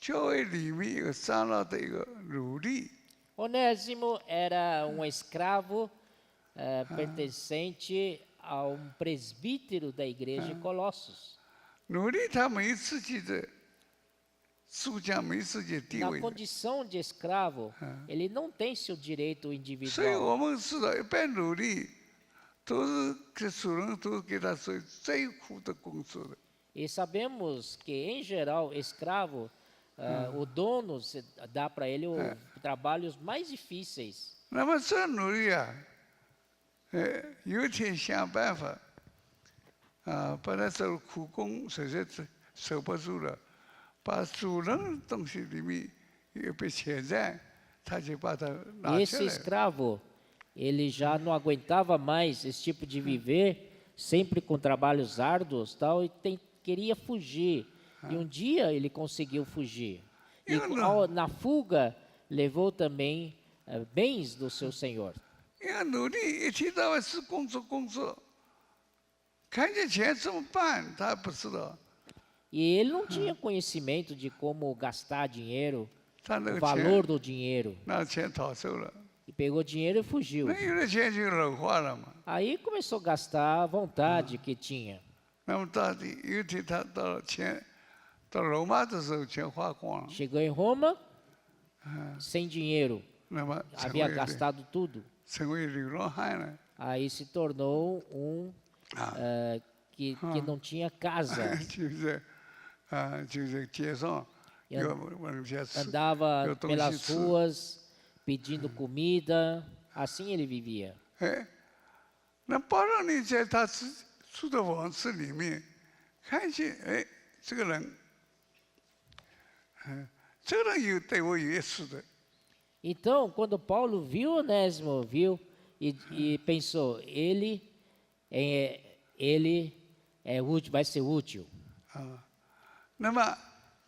教会里面一个长老的一个奴隶。 Onésimo era um escravo pertencente a um presbítero da igreja de Colossos. 奴隶他没自己的主将，没自己的地 Na 位的。 condição de escravo, ele não tem seu direito 所以 individual. 我们知道，一般奴隶都是给主人都是给他做最苦的工作的。 E sabemos que, em geral, escravo, o dono dá para ele os trabalhos mais difíceis. 那么这奴隶啊，有一天想办法，本来做苦工，实在是受不住了，把主人的东西里面有被欠债，他就把它 E 拿 esse 下来。 escravo, ele já não aguentava mais esse tipo de viver, sempre com trabalhos árduos, tal, e queria fugir. E um dia ele conseguiu fugir. E na fuga levou também bens do seu senhor. 因为奴隶一天到晚是工作工作，看见钱怎么办，他不知道。 E ele não tinha conhecimento de como gastar dinheiro, 他那 o 个 valor 钱， do dinheiro. 拿钱逃走了， E pegou dinheiro e fugiu. 那有的钱就老花了嘛。 Aí começou a gastar à vontade que tinha. 那么到底有一天他到罗马的时候，钱花光了， Chegou em Roma, sem dinheiro, 那么 havia gastado tudo. 成为流浪汉了。 Aí se tornou que não tinha casa. 就是街上有问些吃， Andava 有东西 pelas 吃。 ruas pedindo comida. Assim ele vivia. 那保罗呢，在他住的房子里面，看见这个人，这个人有对我有意思的。 Então, quando Paulo viu Onésimo, viu e pensou, ele útil, vai ser útil. 那么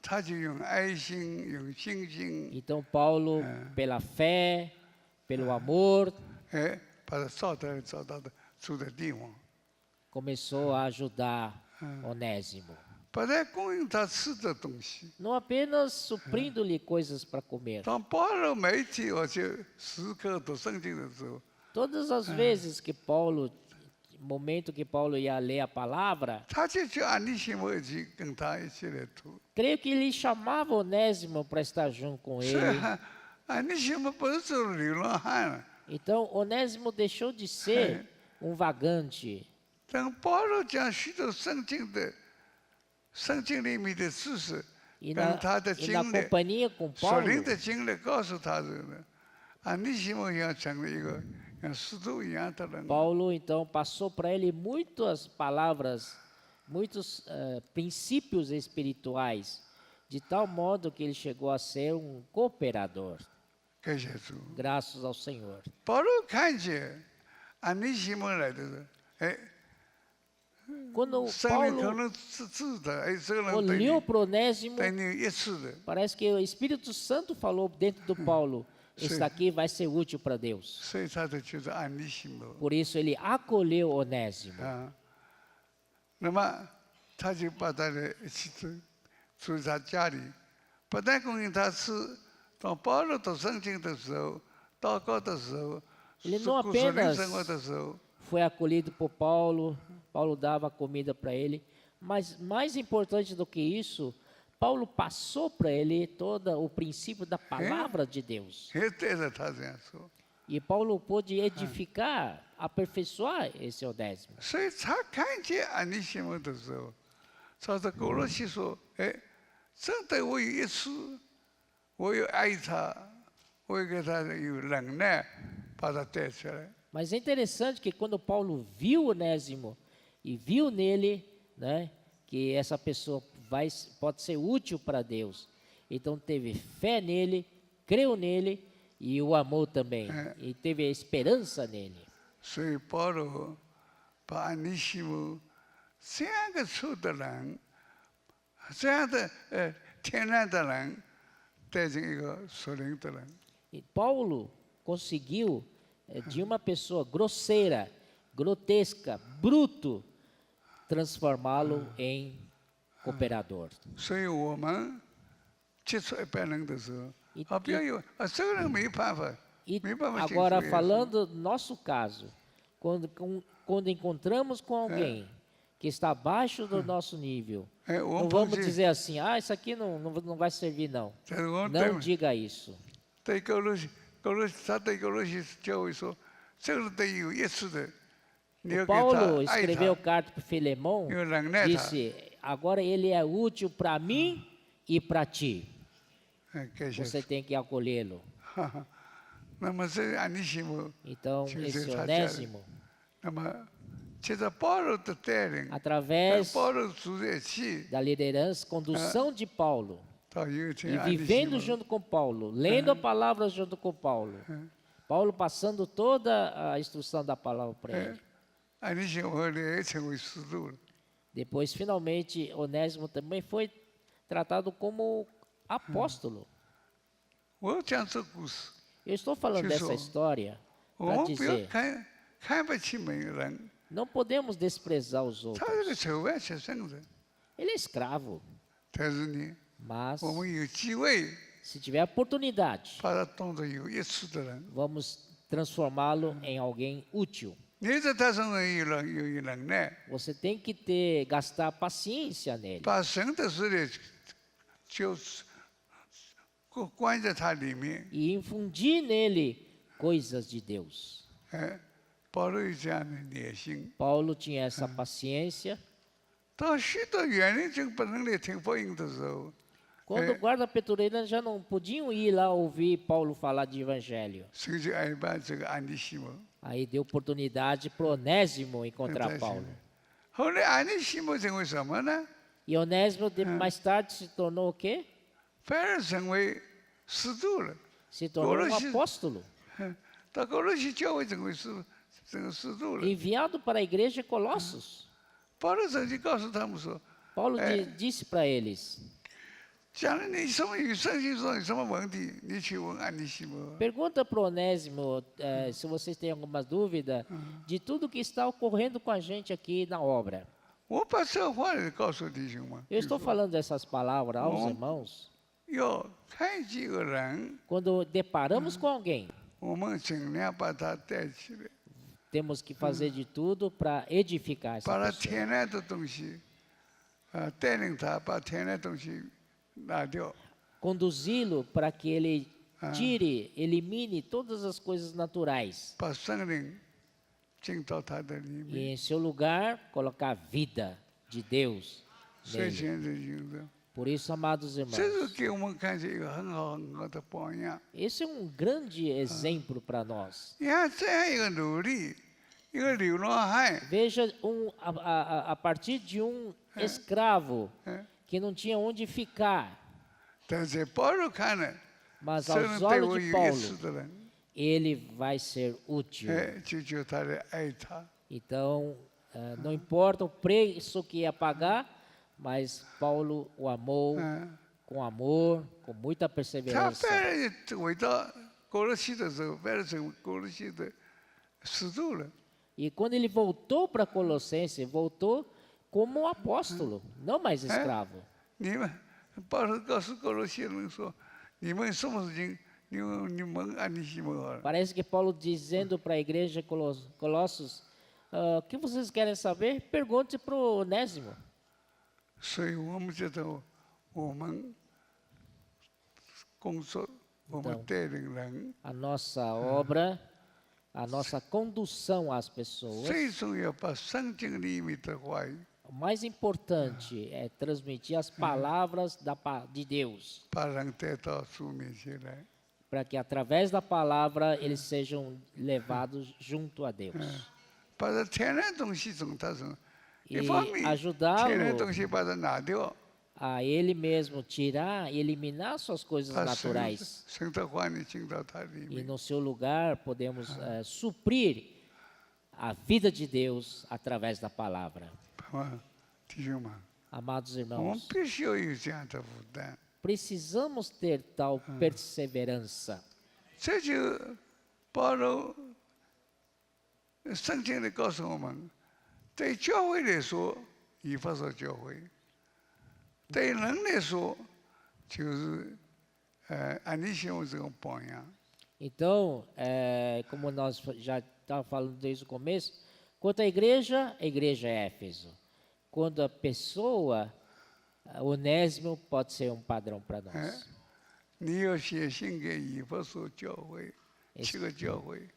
他就用爱心，用信心， Então Paulo, pela fé, pelo amor, 把他找到的住的地方， começou a ajudar Onésimo. 不但供应他吃的东西。 Não apenas suprindo-lhe coisas para comer. 当保罗每天而且时刻读圣经的时候， Todas as vezes que momento que Paulo ia ler a palavra, 他就叫安利西姆一起跟他一起来读。 creio que ele chamava Onésimo para estar junto com 所以 ele. 安利西姆不是做流浪汉了。 Então Onésimo deixou de ser um vagante. 等保罗将许多圣经里面的知识， E 跟 na, 他的 e 经 na 历、 companhia com 所 Paulo, 领的经历告诉他人呢，安利西姆要成为一个像使徒一样的人。 Paulo então passou para ele muitas palavras, muitos princípios espirituais, de tal modo que ele chegou a ser um cooperador, 感谢主。 graças ao Senhor. 保罗看见安利西姆来的时候， Quando 圣灵可 Paulo 能知道，这个人对 olhou 你 para Onésimo, 对你有益处的。 parece que o Espírito Santo falou dentro do Paulo, esse daqui vai ser útil para Deus. 所以他就觉得安利西姆 Por isso ele acolheu Onésimo. 那么他就把他的一起住在他家里，不但供应他吃，当保罗读圣经的时候、祷告的时候、 Ele não 过属灵 apenas 生活的时候， foi acolhido por Paulo, Paulo dava comida para ele, mas mais importante do que isso, Paulo passou para ele todo o princípio da palavra de Deus. 也对着他这样说。 E Paulo pôde edificar, aperfeiçoar esse Onésimo. 所以他看见安利西姆的时候，照着哥罗西说：“真对我有益处，我有爱他，我有给他有能耐，把他带出来。” Mas é interessante que quando Paulo viu Onésimo e viu nele, né, que essa pessoa pode ser útil para Deus, então teve fé nele creu nele e o amou também. E teve a esperança nele. 所以保罗把安尼西姆这样个处的人，这样的天然的人，带成一个属灵的人。 E Paulo conseguiu, de uma pessoa grosseira, grotesca, bruto, transformá-lo em cooperador. 所以我们接触一般人的时候，不要有这个人没办法， E 没办法接触 agora, 耶稣。 falando do nosso caso, quando encontramos com alguém que está abaixo do nosso nível, 我 não 们碰 vamos 见 dizer assim, ah, isso aqui não vai servir, não. 但是我们 Não diga isso. 对哥罗西他对哥罗西教会说，这个是对有益处的，你要 O 给 Paulo 他爱 escreveu 他， carta para Filemão, 要忍耐他， disse, agora ele é útil para mim e para ti. 感谢 Você tem que acolhê-lo. 哈哈。那么这安尼西姆， Então, Sim, esse sim, tá Onésimo, 那么接着保罗的带领， através 保罗组在一起， da liderança, condução de Paulo, 到有一天 e 安尼西 vivendo 姆， junto com Paulo, lendo a palavra junto com Paulo, Paulo passando toda a instrução da palavra para ele. 安尼西姆后来也成为使徒了。 Depois, finalmente, Onésimo também foi tratado como apóstolo. 我讲这故事， Eu estou falando Jesus. dessa história 我 para 们不要 dizer, 看不起每个人， não podemos desprezar os 他是个 outros. 丑外出生的， Ele é escravo, 但是呢， mas 我们有机会 se tiver oportunidade, 把他当作有益处的人。 vamos transformá-lo em alguém útil. 你在他身上有能耐， Você tem que gastar paciência nele 把神的事呢，就是关在他里面。 e infundir nele coisas de Deus. 保罗有这样的耐心， Paulo tinha essa paciência. 当许多远人就不能来听福音的时候， Quando o guarda petureira já não podiam ir lá ouvir Paulo falar de evangelho. 神就安排这个安利西姆。 Aí deu oportunidade para Onésimo encontrar Paulo. 后来安利西姆成为什么呢？ E Onésimo mais tarde se tornou o quê? 反而成为使徒了。 Se tornou um Colossi- apóstolo, 到哥罗西教会成为使徒了。 enviado para a igreja de Colossos. 保罗曾经告诉他们说 Paulo disse para eles: 将来你什么有圣经上有什么问题，你去问安利西姆。 pergunta para o Onésimo, se vocês têm alguma dúvida, de tudo que está ocorrendo com a gente aqui na obra. 我把这话来告诉弟兄们， Eu estou falando dessas palavras aos Bom. irmãos. 要看几个人， Quando deparamos com alguém, 我们尽量把他带起来， temos que fazer de tudo para edificar essa 把他 pessoa. 天然的东西，带领他把天然的东西拿掉。 Conduzi-lo para que ele tire, elimine todas as coisas naturais. 把圣灵进到他的里 E 面， em seu lugar, colocar a vida de Deus 所以 nele. 现在就是， Por isso, amados 这是 irmãos, 给我们看见一个很好很好的榜样。 esse é um grande exemplo para nós. 你看这样一个奴隶，一个流浪汉， Veja, a partir de um escravo 嗯， que não tinha onde ficar, 但是保罗看了， mas 这 aos 人对 olhos 我 de 有意 Paulo, 思的人， ele vai ser útil. 就叫他来爱他。 Então, não importa o preço que ia pagar, mas Paulo o amou 嗯， com amor, com muita 他 perseverança. 反而回到哥罗西的时候，反而成为哥罗西的使徒了。 E quando ele voltou para Colossenses, voltou como um apóstolo, não mais escravo. 你们保罗告诉哥罗西人说：“你们什么事情，你们安利西姆好了。 Parece que Paulo dizendo para a igreja de Colossos, o que vocês querem saber? Pergunte para o Onésimo. ”所以我们觉得我们工作，我们带领人 A nossa obra, a nossa condução às pessoas, 最重要，把圣经里面的话语， o mais importante é transmitir as palavras de Deus, 把人带到主面前来。 para que através da palavra eles sejam levados junto a Deus. 把这天然东西从他身上， E 一方面 ajudá-lo 天然东西把它拿掉， a Ele mesmo tirar, eliminar suas coisas 把 naturais. 神的话语进到他里 E 面。 no seu lugar podemos suprir a vida de Deus através da palavra. 好吧，弟兄们， Amados 我们 irmãos, 必须要有这样的负担。 precisamos ter tal perseverança. 这就保罗圣经里告诉我们，对教会来说，以弗所教会；对人来说，就是安利西姆这种榜样。 Então, como nós já estávamos falando desde o começo, quanto à igreja é Éfeso. Quando a pessoa, Onésimo pode ser um padrão para nós. 你要写信给以弗所教会，7个教会，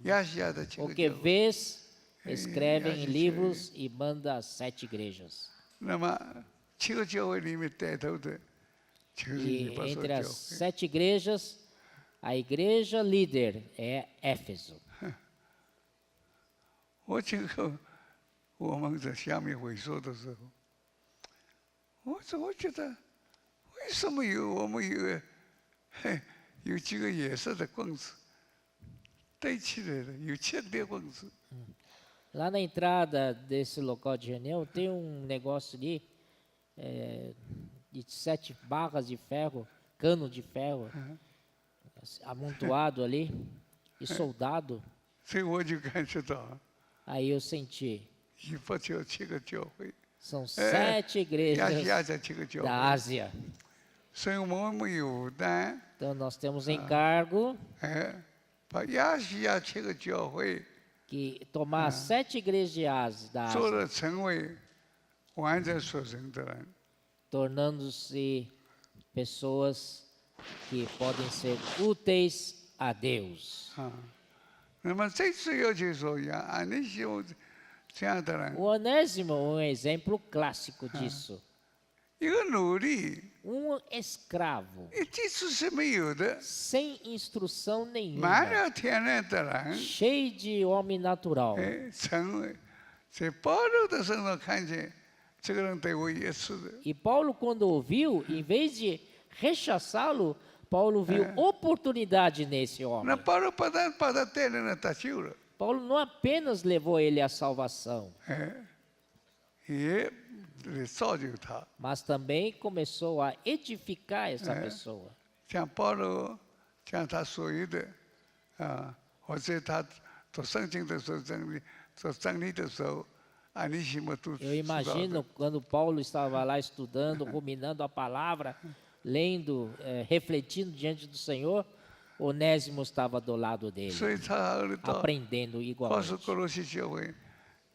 亚细亚的7 O 个 que 教会。 vês, escreve em livros e manda às 7 igrejas. 那么7个教会里面带头的，就是以 E 弗所 entre 教 as 会。 7 igrejas, a igreja líder é Éfeso. 我今后我们在下面会说的时候，我觉得为什么我们有几个颜色的棍子堆起来了，有7根棍子， Lá na entrada desse local de reunião tem um negócio ali de 7 barras de ferro, cano de ferro, amontoado ali e soldado. 所以我就感觉到 Aí eu senti, 以弗所7个教会， são 7亚细 igrejas 亚这7个教 da 会， Ásia. 所以我们有负担， Então nós temos encargo 把亚细亚7个教会 que tomar as 7 igrejas de Ásia, da 做 Ásia, 了成为完全属神的人。 tornando-se pessoas que podem ser úteis a Deus. 那么这次要求说呀，安利西姆这样的人， O Onésimo é um exemplo clássico disso. 一个奴隶， Um escravo, 基础是没有的， sem instrução 满 nenhuma, 了天然的人， cheio de homem natural. 成为在保罗的身上看见这个人对我也是的， E Paulo, quando ouviu, em vez de rechaçá-lo, Paulo viu oportunidade nesse 那 homem. 保罗不但把他带领了得救了， Paulo não apenas levou ele à salvação, 也来造就他。 mas também começou a edificar essa pessoa. 像保罗将他所有的或者他读圣经的时候做真理的时候，安利西姆都知 Eu 道 imagino 的。 quando Paulo estava lá estudando, ruminando a palavra, lendo, refletindo diante do Senhor, Onésimo estava do lado dele, 所以他后来到 aprendendo 告诉 igualmente. 哥罗西教会，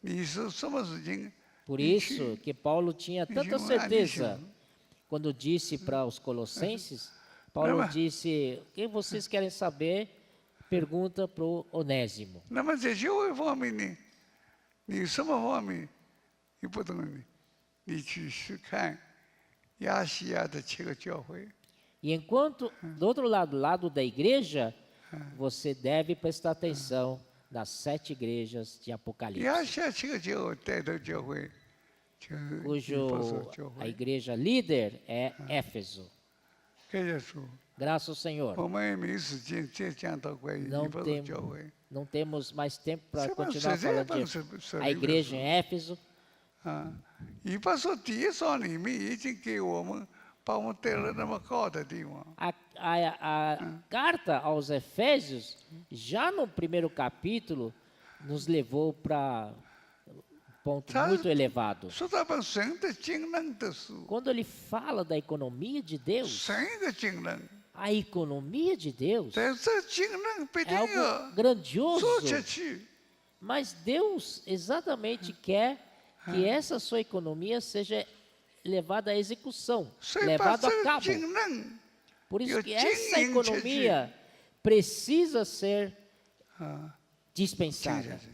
你是什么事情？ Por isso que Paulo tinha tanta certeza quando disse para os colossenses, Paulo disse, o que vocês querem saber, pergunta para o Onésimo. 那么在教会方面呢，你什么方面有不懂的，你去看亚细亚的7个教会， E enquanto, do outro lado, lado da igreja, você deve prestar atenção nas 7 igrejas de 亚 Apocalipse, 细亚7个教会带头教会就是以弗所 cujo 教 a 会。 igreja líder é Éfeso. 感谢主， Graças ao Senhor. 我们也没时间再讲到关于以 Não, 弗所 tem, 教会。 não temos mais tempo para 这本 continuar 实在 falando 本 de 是 a igreja em Éfeso. 以弗所第1章里面已经给我们把我们带了那么高的地方。 A carta aos Efésios, já no primeiro capítulo, nos levou para um ponto muito elevado. 说到本神的精能的事， Quando ele fala da economia de Deus, 神的精能， a economia de Deus 但这精能必 é 定 algo 要 grandioso, 做下去。 mas Deus exatamente quer que essa sua economia seja levada à execução, 所以把 levada 这 a 个 cabo. 精能 Por isso eu que essa tinha economia precisa ser 接下 dispensada. 去。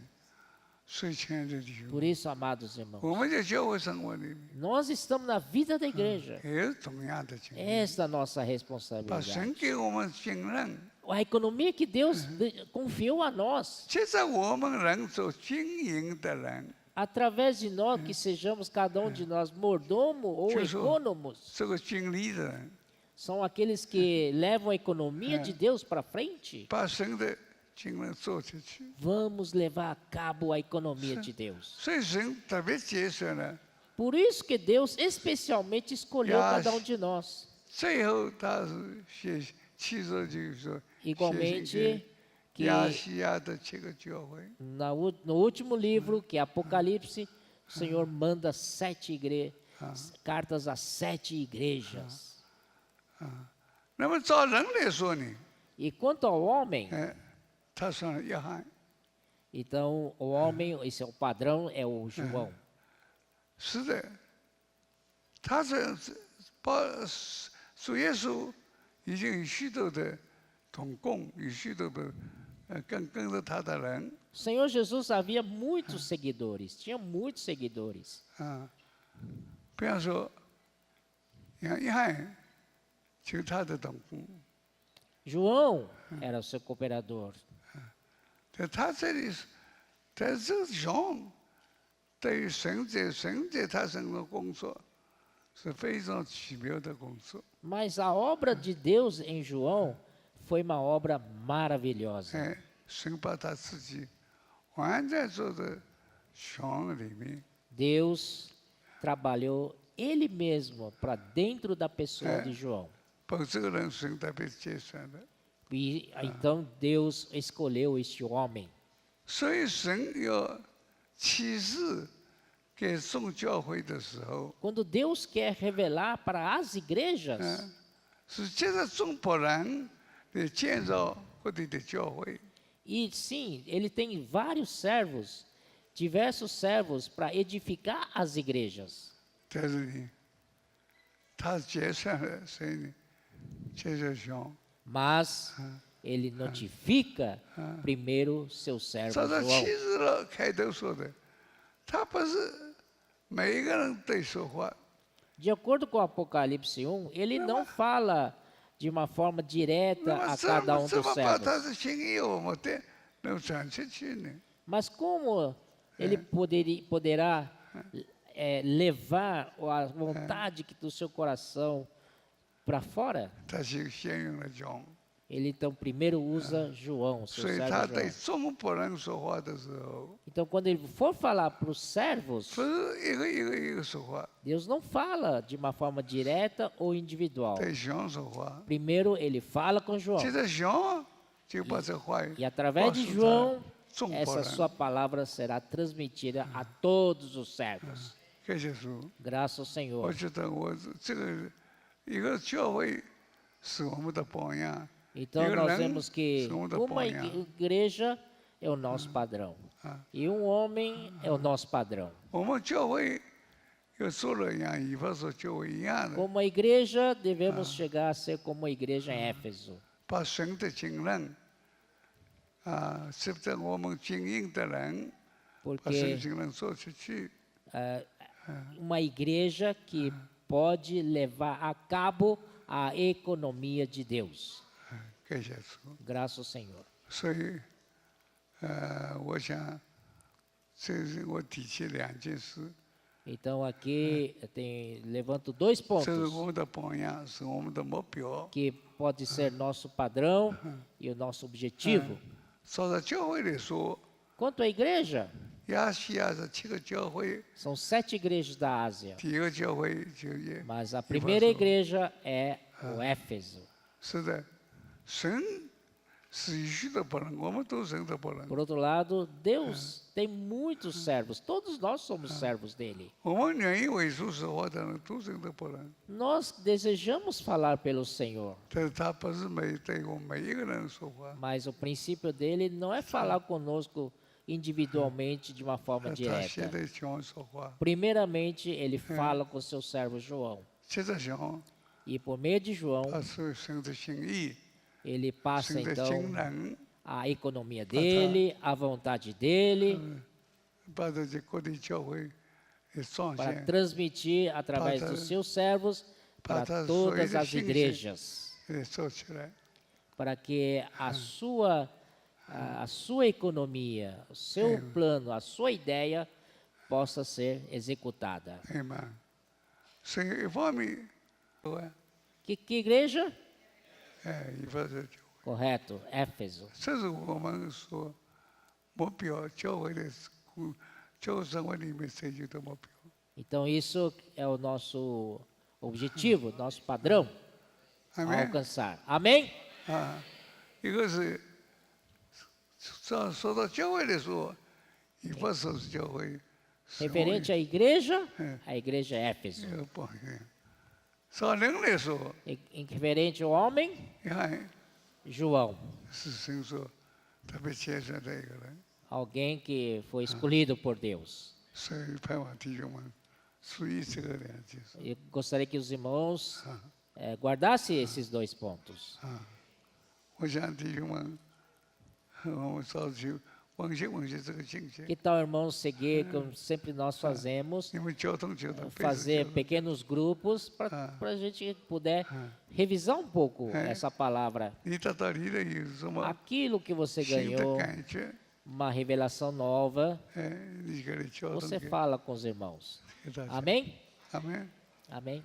所以，亲爱的弟兄， Por isso, amados irmãos, 我们在教会生活里面 nós estamos na vida da igreja. 也有同样的经历， Esta é a nossa 把 responsabilidade. 神给我们精能， A economia que Deus confiou a nós 接着我们人做经营的人， através de nós que sejamos cada um de nós mordomo ou Justo. econômicos. 这个经历的人， São aqueles que levam a economia de Deus para frente. 把神的经纶做下去。 Vamos levar a cabo a economia de Deus. 所以神特别节选了， Por isso que Deus especialmente escolheu cada um de nós. 最后他是写启示，就是说，写信 Igualmente 给 que 亚细亚的7个教会。 no último livro, que é Apocalipse, o Senhor manda cartas a 7 igrejas. 那么照人来说呢， E quanto ao homem, 他算了约翰， então o homem, esse é o padrão, é o João. 是的，他把主耶稣已经有许多的同工，有许多的跟着他的人 O Senhor Jesus havia muitos seguidores, tinha muitos seguidores. 啊，比方说，你看约翰就他的同工， João era o seu cooperador. 在他这里，在这上对于神在他身上工作是非常奇妙的工作。 Mas a obra de Deus em João foi uma obra maravilhosa. 哎，神把他自己完全做在墙里面， Deus trabalhou Ele mesmo para dentro da pessoa de João. 把这个人神特别节选的。 E então Deus escolheu este homem. 所以神要启示给众教会的时候， Quando Deus quer revelar para as igrejas, 是借着众仆人来建造或者的教会。 e sim, ele tem vários servos, diversos servos para edificar as igrejas. 但是呢，他节选了谁呢？接着想， Mas ele notifica primeiro seu servo 照着启 João. 示了开头说的，他不是每一个人都说话。 De acordo com o Apocalipse 1, ele não fala de uma forma 那 direta 么 a 怎 cada 么 um 怎 dos 么把 servos. 他的心意我们的能传出去呢？ Mas como ele poderá levar a vontade do seu coração para fora? 他就先用了讲， Ele então primeiro usa João, seu 所以 servo 他对 João. 众仆人说话的时候， Então, quando ele for falar para os servos, 不是一个说话， Deus não fala de uma forma direta ou individual. 对象说话， Primeiro ele fala com João. 接着想就把这话语 E através de 告诉 João, 众仆 essa 人。 sua palavra será transmitida a todos os servos. 感谢主， Graças ao 我 Senhor. 觉得我这个一个教会是我们的榜样， Então, E o nós Lang vemos que segunda uma ponha. igreja é o nosso padrão. E um homem é o nosso padrão. 我们教会要做了一样，以弗所教会一样的， Como a igreja, devemos chegar a ser como a igreja em Éfeso. 把神的经纶是在我们经营的人，把神 Porque 经纶做出去。 uma igreja que pode levar a cabo a economia de Deus. 感谢主， Graças ao Senhor. 所以我想，这是我提起两件事， Então aqui levanto dois 这是 pontos 我们的榜样，是我们的目标。 que pode ser nosso padrão e o nosso objetivo. 照着教会来说， Quanto à igreja, 亚细亚是7个教会， são 7 igrejas da Ásia, 第一个教会就也 mas a primeira igreja é o Éfeso. 是的，神是有许多仆人，我们都是神的仆人。 Por outro lado, Deus tem muitos servos, todos nós somos servos dele. 我们愿意为主说话的人都是神的仆人， Nós desejamos falar pelo Senhor, 但是他不是对我们每一个人说话， mas o princípio dele não é falar conosco individualmente de uma forma 他现 direta. 在讲我说话， Primeiramente, ele fala com seu servo João. 接着想 E por meio de João, 他是神的心意， ele passa 神的 então 经纶， a economia dele, a vontade dele, 把这些各地教会也彰 para 显， transmitir através dos seus servos para todas as igrejas, 也做起来。 para que a sua economia, o seu plano, a sua ideia possa ser executada. 明白？所以一方面，Que igreja? 以弗所教会， Correto, Éfeso. 这是我们所目标教会的教会生活里面追求的目标。 Então, isso é o nosso objetivo, nosso padrão 阿 a 门 alcançar. Amém? 啊，一个是说到教会的时候，以弗所教会 Referente à igreja, a igreja é Éfeso. 不好看。说人来说， Referente ao homem, 你看 João, 是神所特别拣选的一个人， alguém que foi escolhido por Deus. 所以盼望弟兄们注意这个两件事。 Eu gostaria que os irmãos guardassem esses dois pontos. 我想弟兄们，我们早就忘记这个境界。 Que tal, irmãos, seguir, como sempre nós fazemos, 你们交通背后 fazer pequenos grupos para a gente puder revisar um pouco essa palavra. 你得到你的有什么 Aquilo que você 新的 ganhou, 感觉？ uma revelação nova, 你给你交通 você 给 fala com os irmãos. 大家。 Amém? 阿门。 Amém?